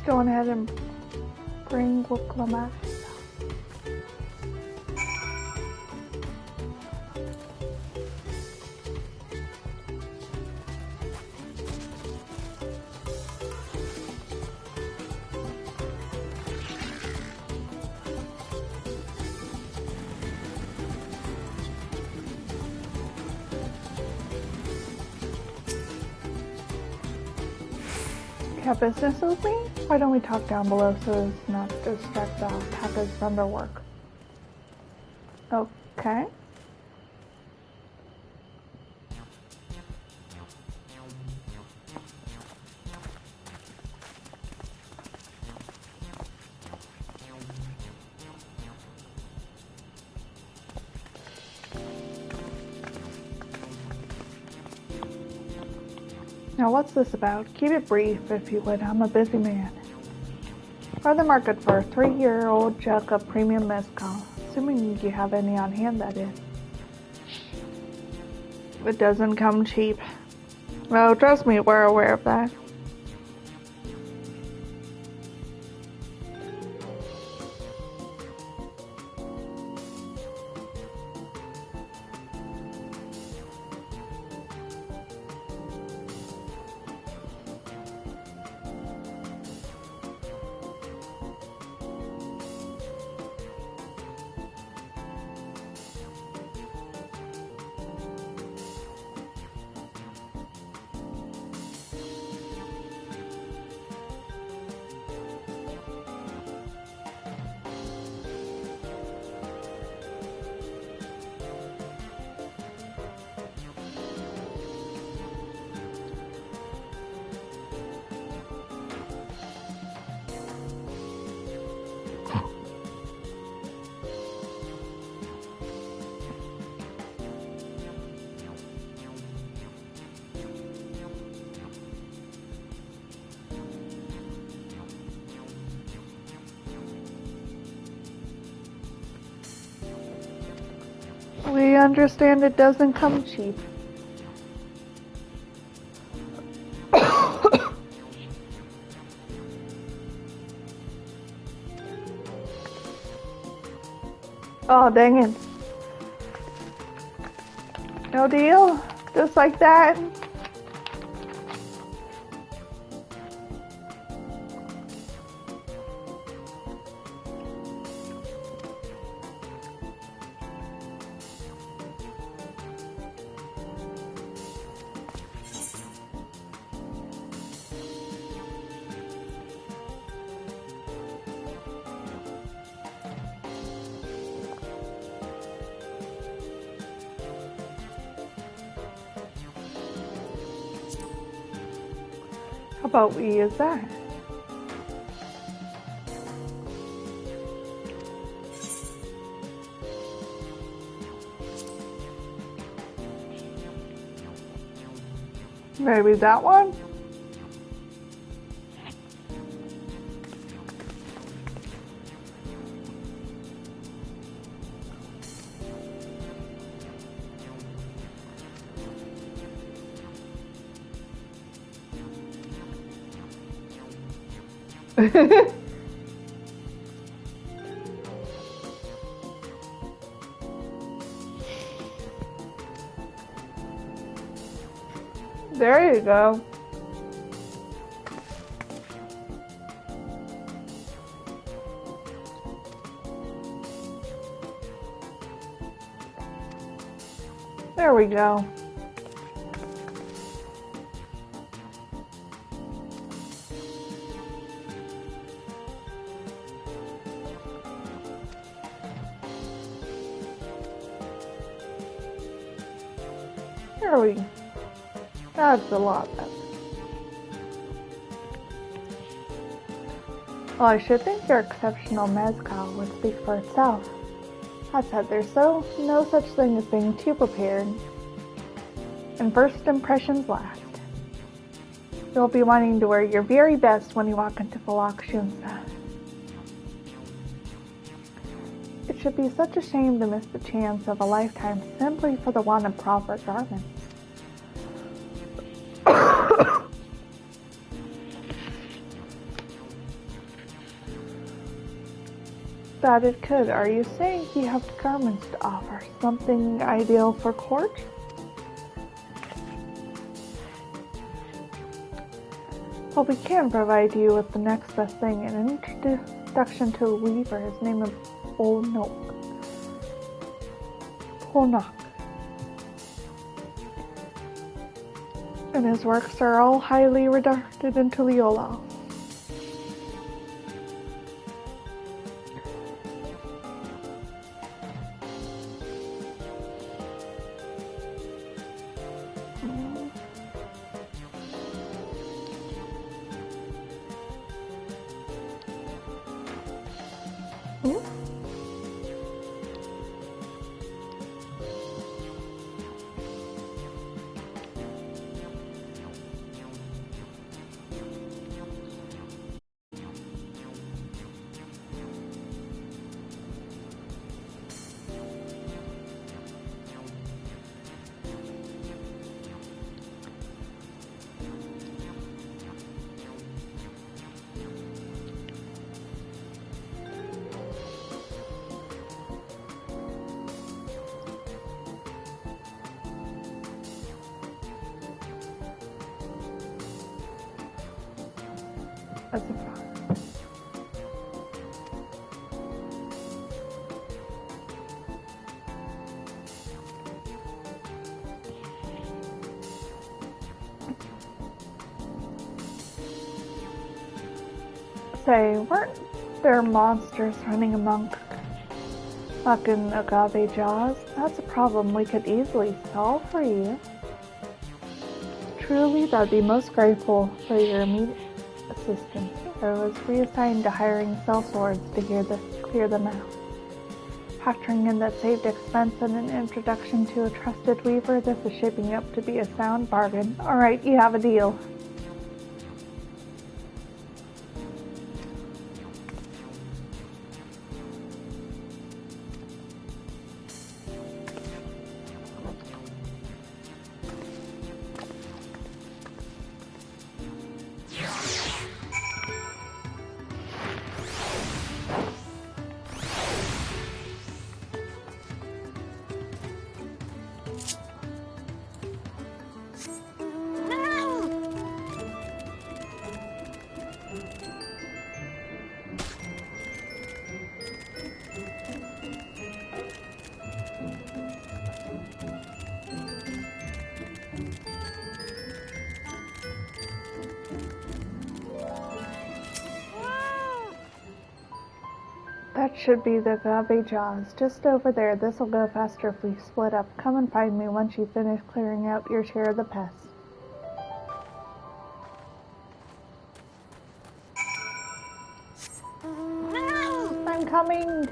Go ahead and bring Wooklamath. have business with me? Why don't we talk down below so as not to distract alpacas from their work? Okay. Now what's this about? Keep it brief, if you would. I'm a busy man. We're on the market for a 3-year-old jug of premium mezcal. Assuming you have any on hand, that is. It doesn't come cheap. Oh, trust me, we're aware of that. We understand it doesn't come cheap. Oh, dang it. No deal? Just like that? How about we use that? Maybe that one? There you go. There we go. There we go. That's a lot better. Well, I should think your exceptional mezcal would speak for itself. That said, there's no such thing as being too prepared. And first impressions last. You'll be wanting to wear your very best when you walk into Phylloxera. It should be such a shame to miss the chance of a lifetime simply for the want of proper garments. That it could. Are you saying you have garments to offer? Something ideal for court? Well, we can provide you with the next best thing, an introduction to a weaver. His name is Polnock. and his works are all highly regarded in Tuliyola. That's a problem. Say, weren't there monsters running among fucking agave jaws? That's a problem we could easily solve for you. Truly, I'd be most grateful for your immediate assistance. I was reassigned to hiring sellswords to clear them out. Factoring in that saved expense and an introduction to a trusted weaver, this is shaping up to be a sound bargain. Alright, you have a deal. That should be the agave jaws, just over there. This'll go faster if we split up. Come and find me once you finish clearing out your share of the pests. I'm coming!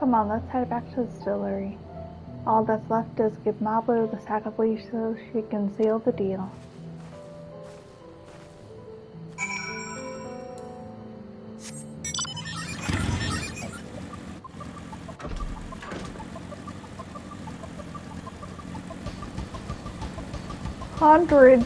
Come on, let's head back to the distillery. All that's left is give Mablu the sack of leaves so she can seal the deal. $100.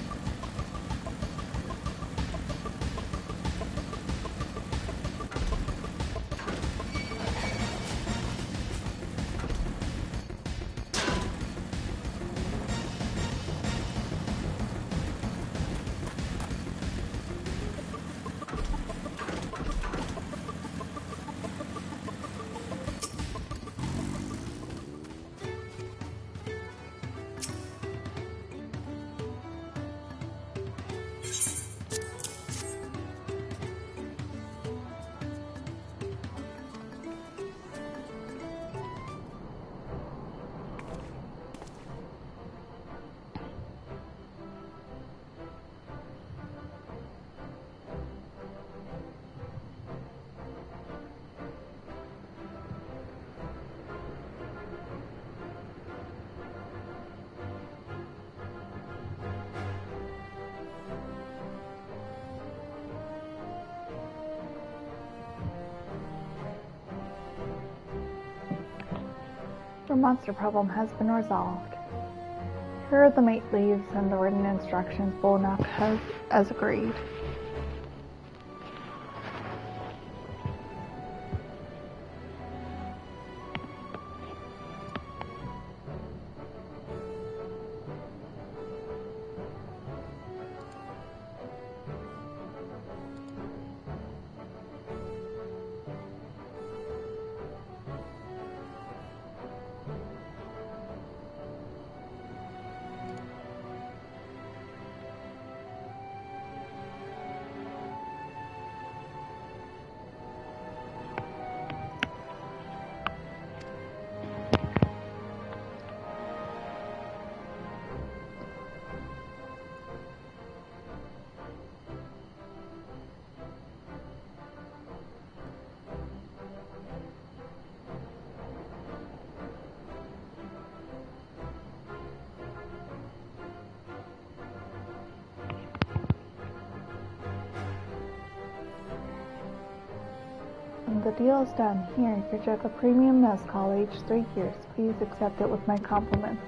The monster problem has been resolved. Here are the mate leaves and the written instructions Bullknot has as agreed. The deal is done. Here, your jug of premium mezcal aged 3 years. Please accept it with my compliments.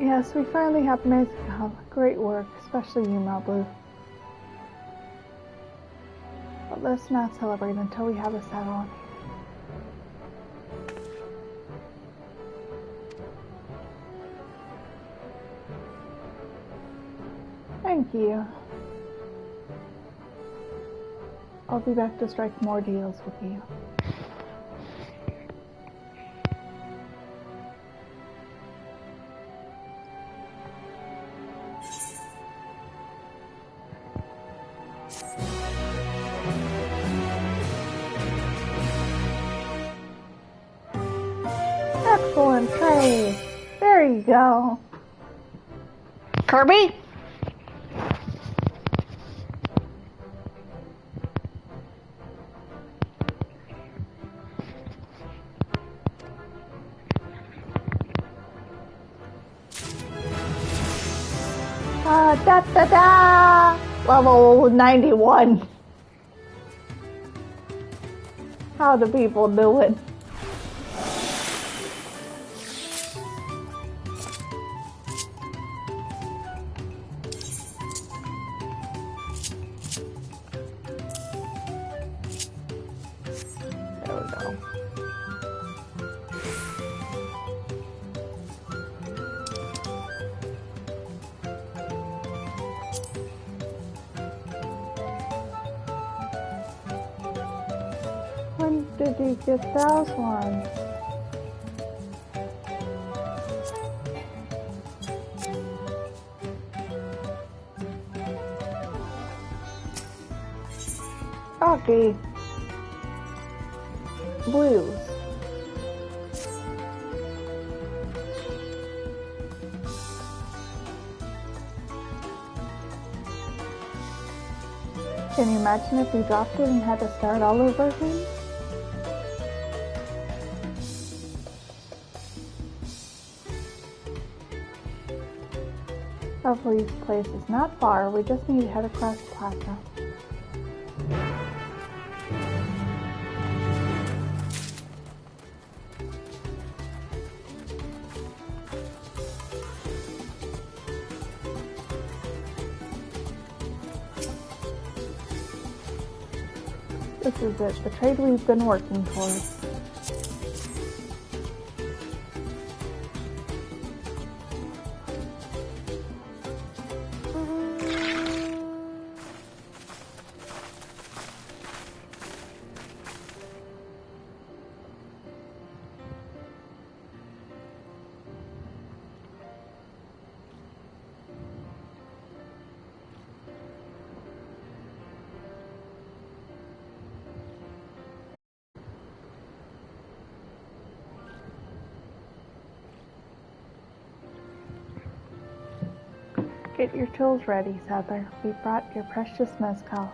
Yes, we finally have mezcal. Great work, especially you, Mablu. But let's not celebrate until we have a saddle on. Thank you. I'll be back to strike more deals with you. Excellent trade. There you go. Kirby? Level 91. How do people do it? There we go. When did you get those ones? Okay. Blues. Can you imagine if we dropped it and had to start all over again? Hopefully this place is not far. We just need to head across the plaza. This is it, the trade we've been working towards. Get your tools ready, Souther. We brought your precious mezcal.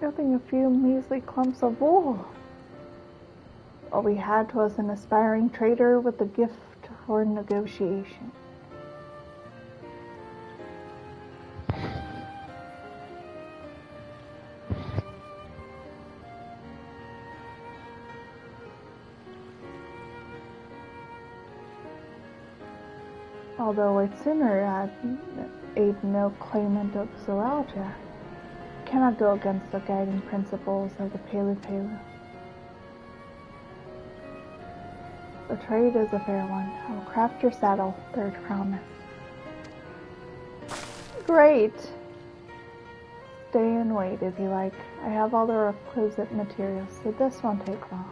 Nothing a few measly clumps of wool. All we had was an aspiring trader with a gift for negotiation. Although I'd sooner aid no claimant of Zoalgia, cannot go against the guiding principles of the Palu. The trade is a fair one. I'll craft your saddle, third promise. Great! Stay and wait if you like. I have all the requisite materials, so this won't take long.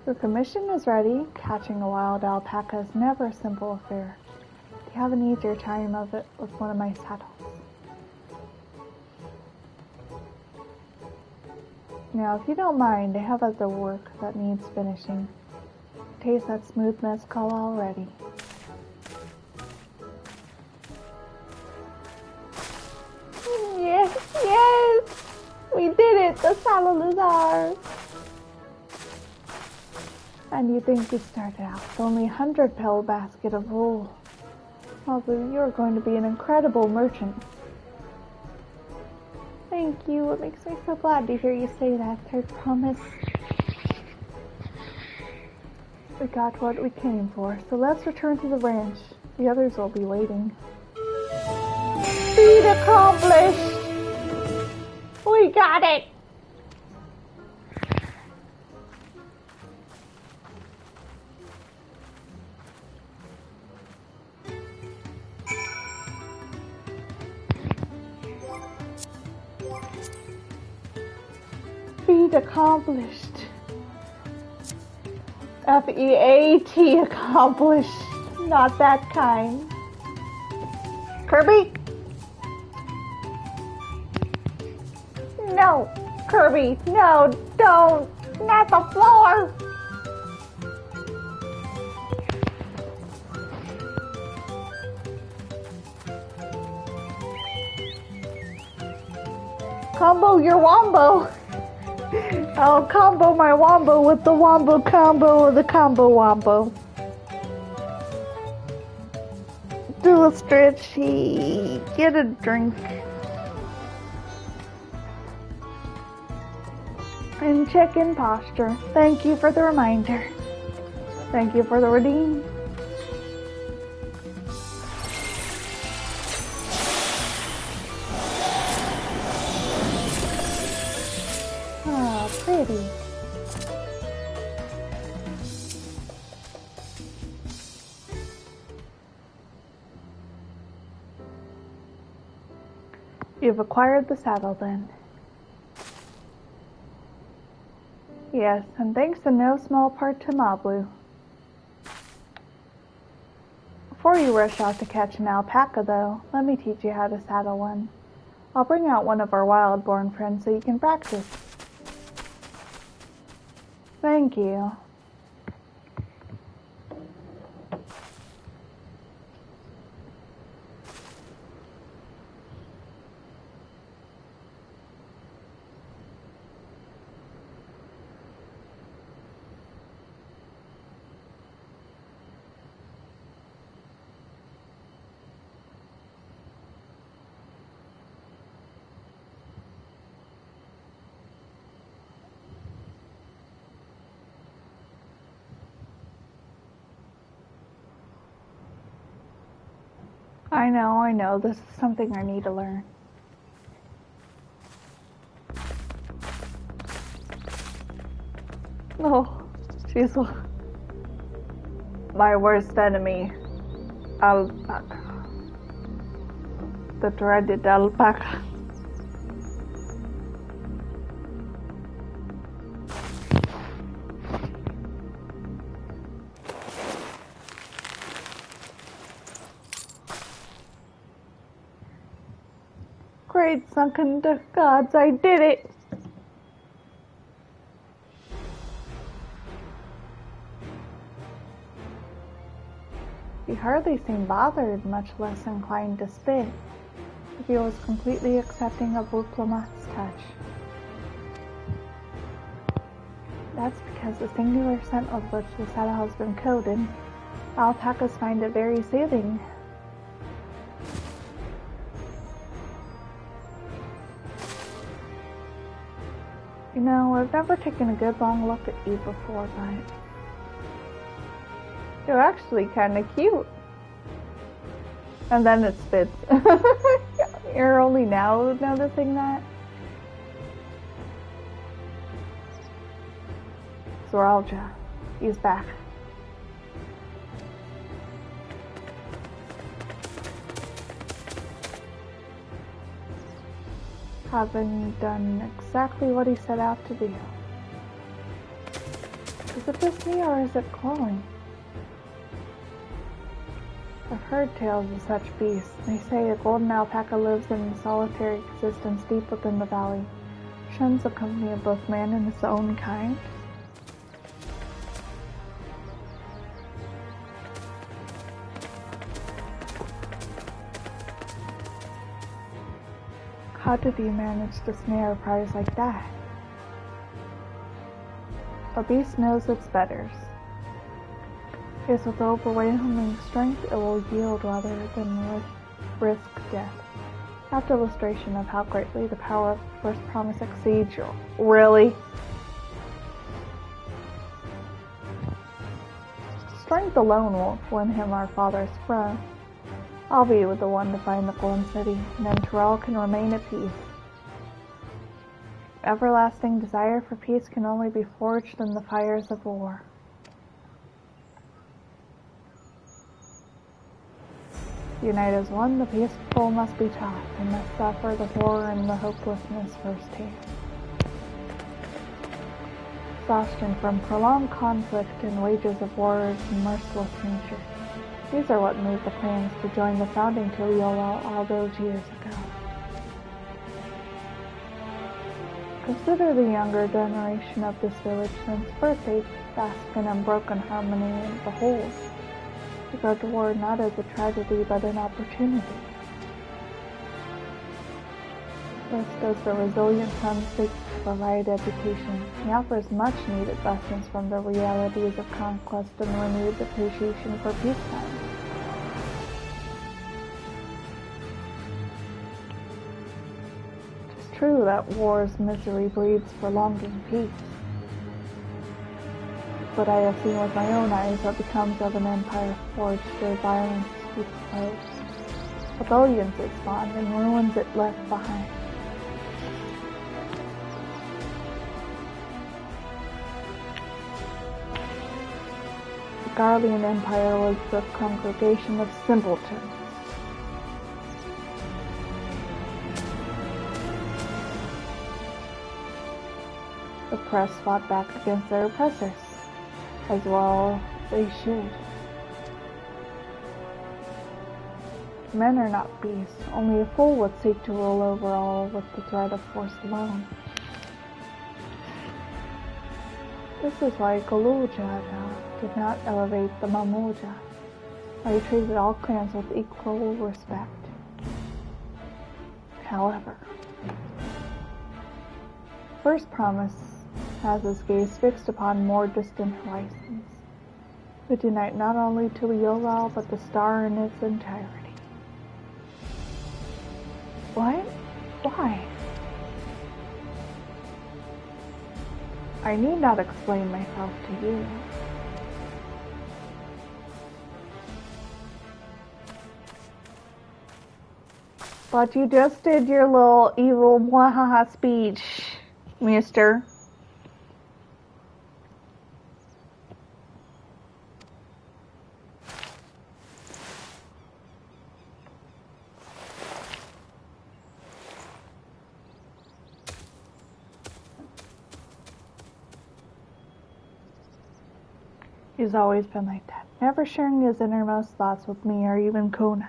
The commission is ready. Catching a wild alpaca is never a simple affair. You have an easier time of it with one of my saddles. Now, if you don't mind, I have other work that needs finishing. Taste that smooth mezcal already. Yes, yes! We did it! The saddle is ours! And you think you started out with only 100-petal basket of wool. Although you're going to be an incredible merchant. Thank you. It makes me so glad to hear you say that. I promise. We got what we came for, so let's return to the ranch. The others will be waiting. Feat accomplished! We got it! Feat accomplished. F-E-A-T accomplished. Not that kind. Kirby? No. Kirby, no, don't. Not the floor. Combo your wombo. I'll combo my wombo with the wombo combo of the combo wombo. Do a stretchy. Get a drink. And check in posture. Thank you for the reminder. Thank you for the redeem. Ah, pretty. You've acquired the saddle then. Yes, and thanks in no small part to Mablu. Before you rush out to catch an alpaca, though, let me teach you how to saddle one. I'll bring out one of our wild-born friends so you can practice. Thank you. I know, this is something I need to learn. Oh, she's my worst enemy, alpaca. The dreaded alpaca. Great sunken gods, I did it! He hardly seemed bothered, much less inclined to spit. He was completely accepting of Diplomat's touch. That's because the singular scent of which the saddle has been coated, alpacas find it very soothing. You know, I've never taken a good long look at you before, but you're actually kind of cute. And then it spits. You're only now noticing that? Zoralja, he's back. Having done exactly what he set out to do. Is it just me or is it glowing? I've heard tales of such beasts. They say a golden alpaca lives in solitary existence deep within the valley, shuns the company of both man and his own kind. How did you manage to snare a prize like that? A beast knows its betters. Faced with overwhelming strength, it will yield rather than risk death. Apt illustration of how greatly the power of first promise exceeds your... Really? Strength alone won't win him our father's throne. I'll be with the one to find the Golden City, and then Terrell can remain at peace. Everlasting desire for peace can only be forged in the fires of war. Unite as one, the peaceful must be taught, and must suffer the horror and the hopelessness firsthand. Exhaustion from prolonged conflict and wages of war's merciless nature. These are what moved the plans to join the founding Tuiola all those years ago. Consider the younger generation of this village since birth they bask in unbroken harmony and behold, regard war not as a tragedy but an opportunity. Thus does the resilient son seek to provide education. He offers much needed lessons from the realities of conquest and renewed appreciation for peacetime. It is true that war's misery breeds for longing peace. But I have seen with my own eyes what becomes of an empire forged through violence with foes. Rebellions it spawned and ruins it left behind. The Garlean Empire was the congregation of simpletons. The press fought back against their oppressors, as well they should. Men are not beasts. Only a fool would seek to rule over all with the threat of force alone. This is why Kaluja did not elevate the Mamoja, why he treated all clans with equal respect. However, First Promise has his gaze fixed upon more distant horizons, which unite not only to Yoral but the star in its entirety. What? Why? I need not explain myself to you. But you just did your little evil mwahaha speech, mister. He's always been like that, never sharing his innermost thoughts with me or even Kona.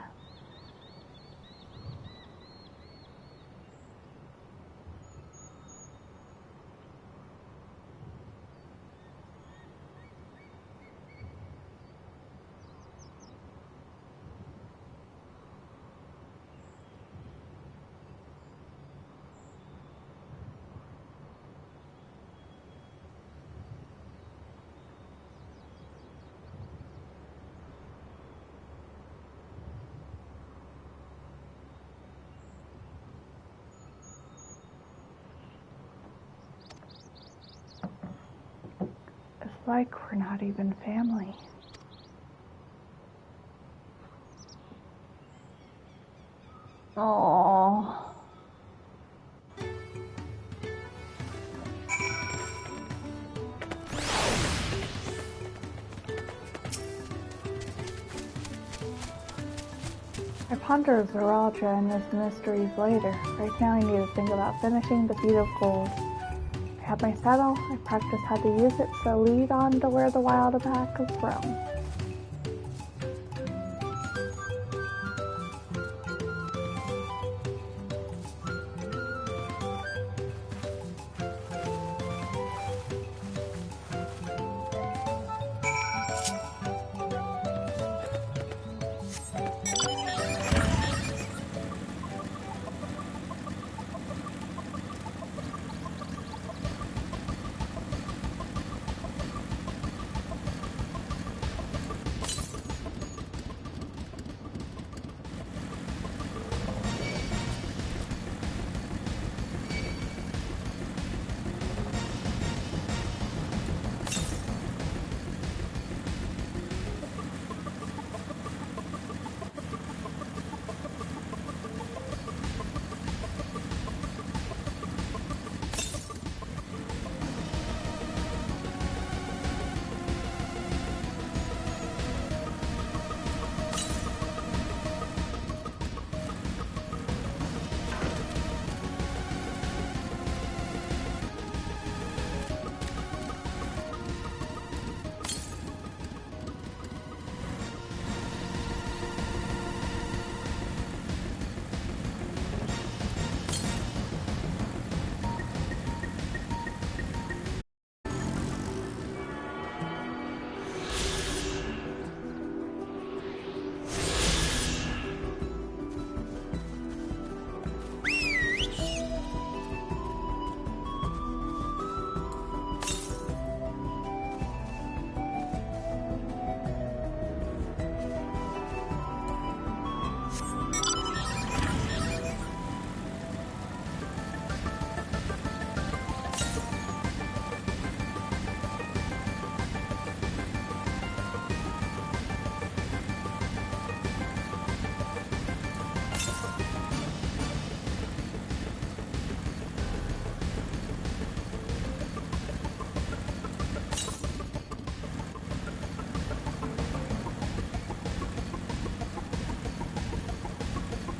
It's like we're not even family. Aww. I ponder Zaraja and his mysteries later. Right now I need to think about finishing the feat of gold. I have my saddle, I practice how to use it, so lead on to where the wild pack has roam.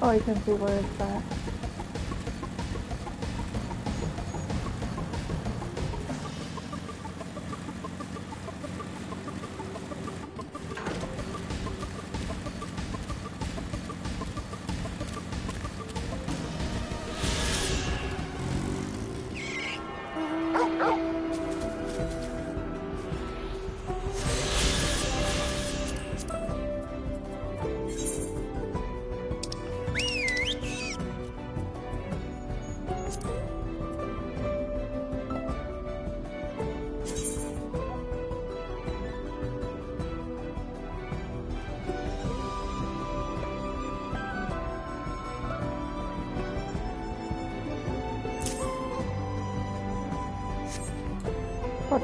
Oh, you can see where it's at.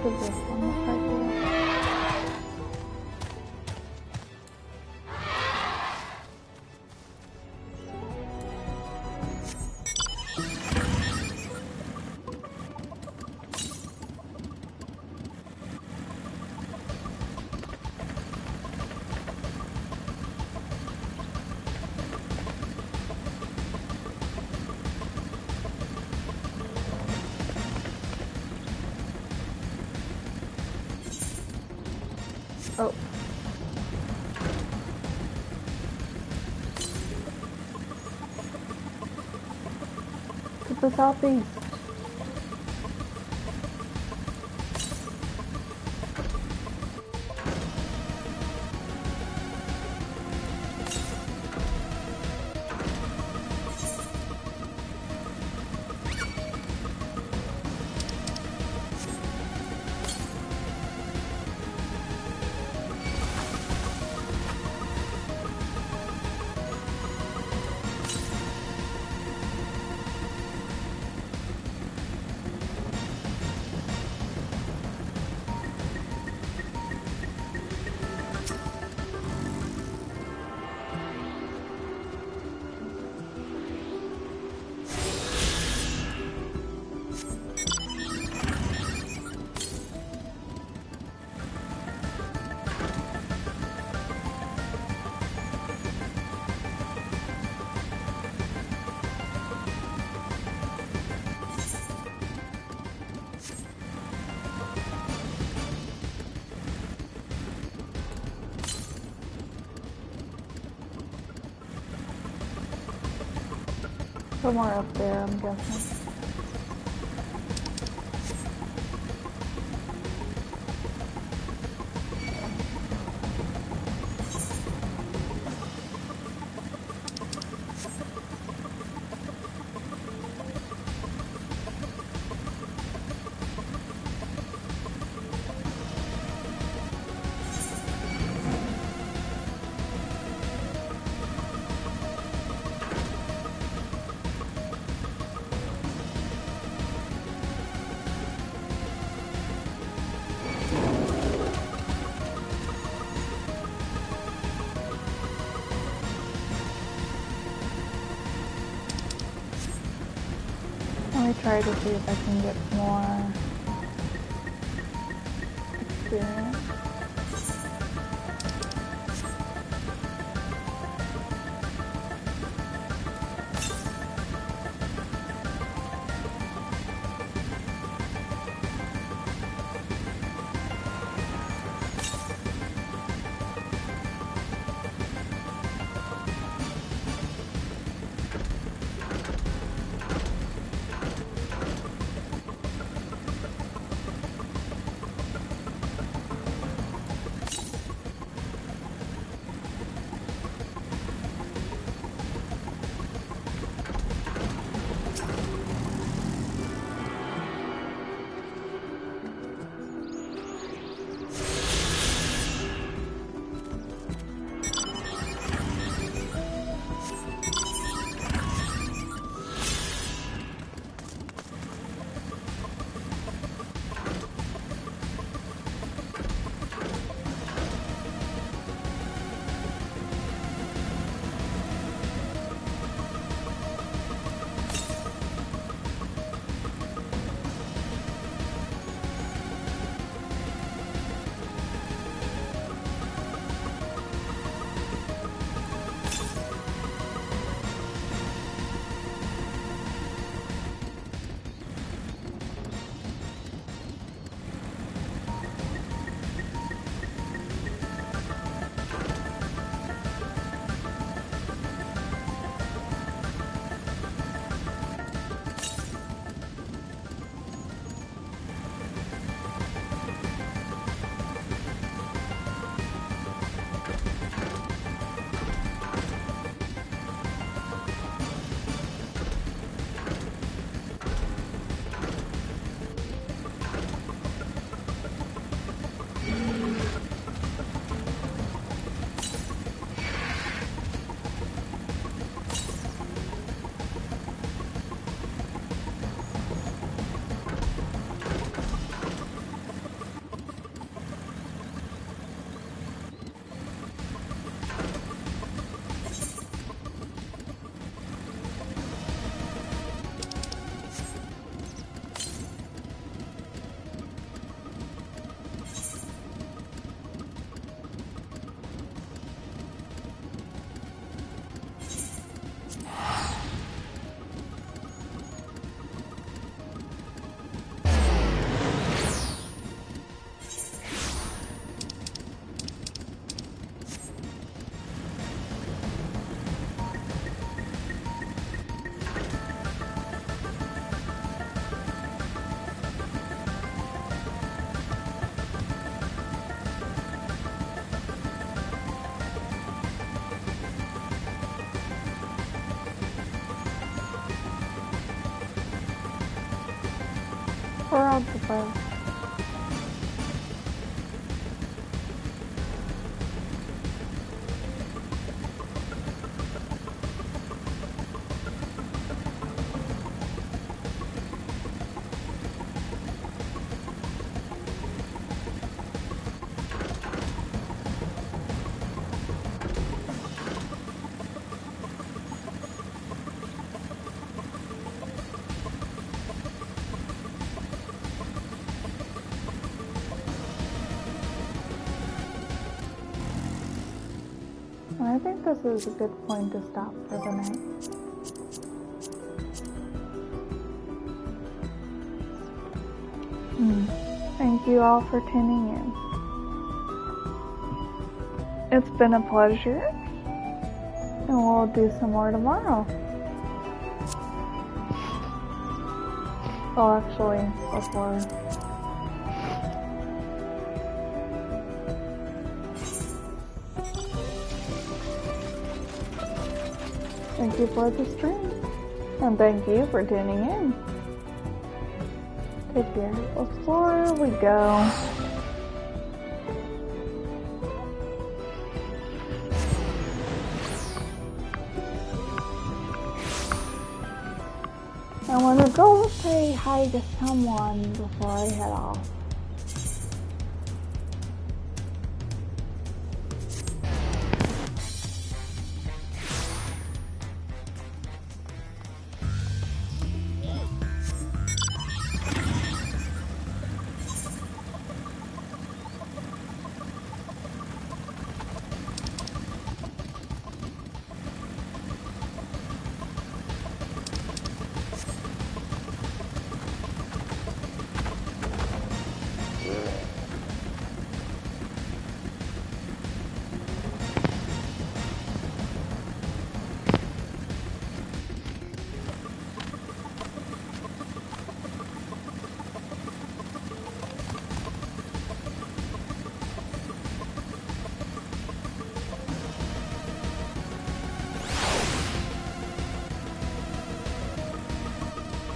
to this one right there. Oh. To the southeast. Somewhere up there, I'm guessing. Let me try to see if I can get more experience. Pour out the bread. I think this is a good point to stop for the night. Thank you all for tuning in. It's been a pleasure, and we'll do some more tomorrow. Oh, actually, before. Thank you for the stream, and thank you for tuning in. Take care. Before we go, I want to go say hi to someone before I head off.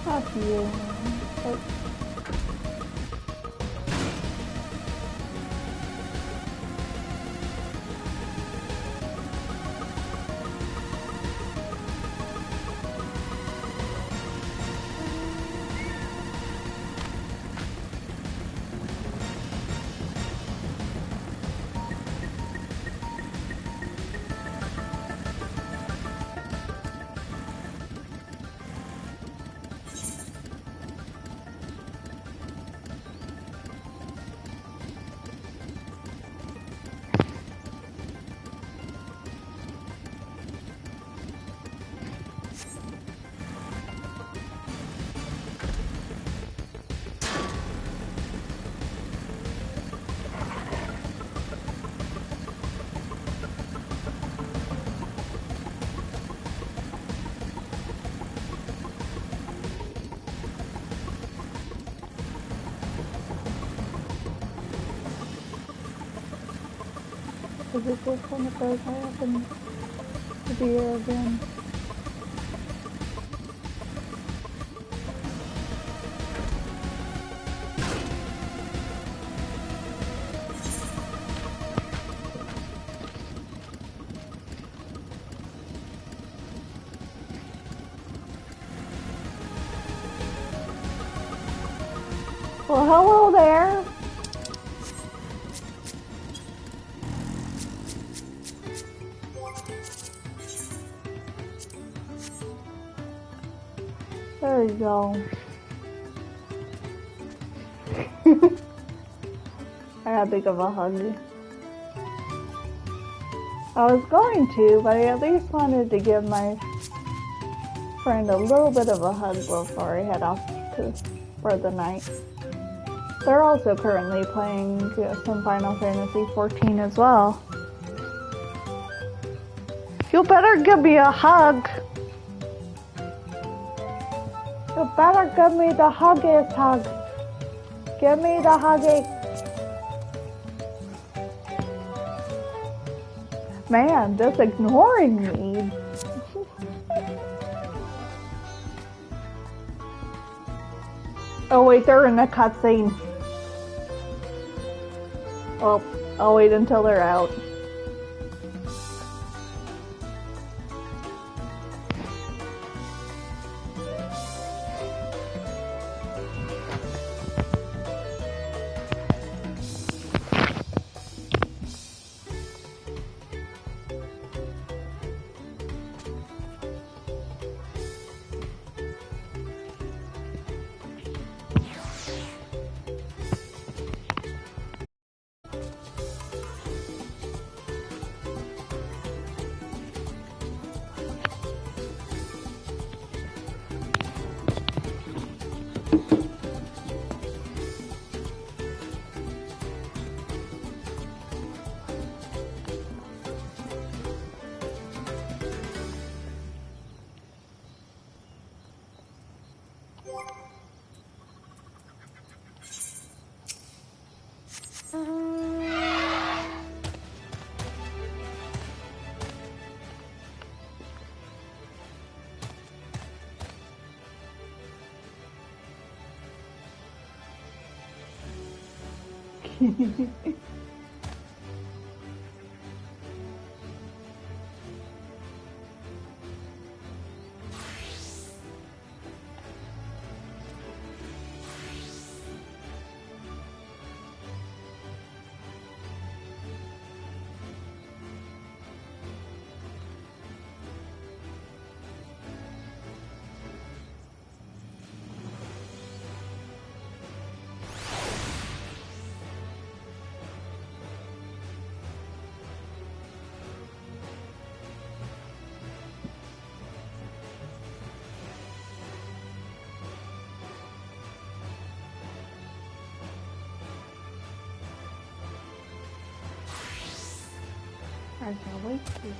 Fuck you. Is it just one of those I happen to be here again? Well, hello there. There you go. I gotta think of a hug. I was going to, but I at least wanted to give my friend a little bit of a hug before I head off for the night. They're also currently playing some Final Fantasy XIV as well. You better give me a hug. You better give me the huggiest hug. Give me the huggy. Man, just ignoring me. Oh wait, they're in a cutscene. Well, I'll wait until they're out. I can't wait to.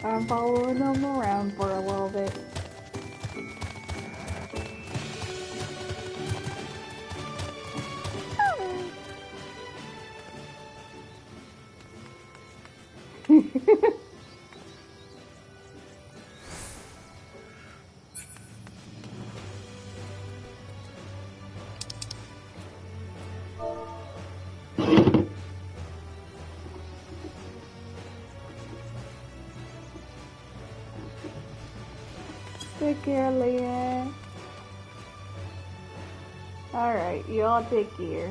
I'm following them around for a little bit. Take care, Leah. Alright, y'all take care.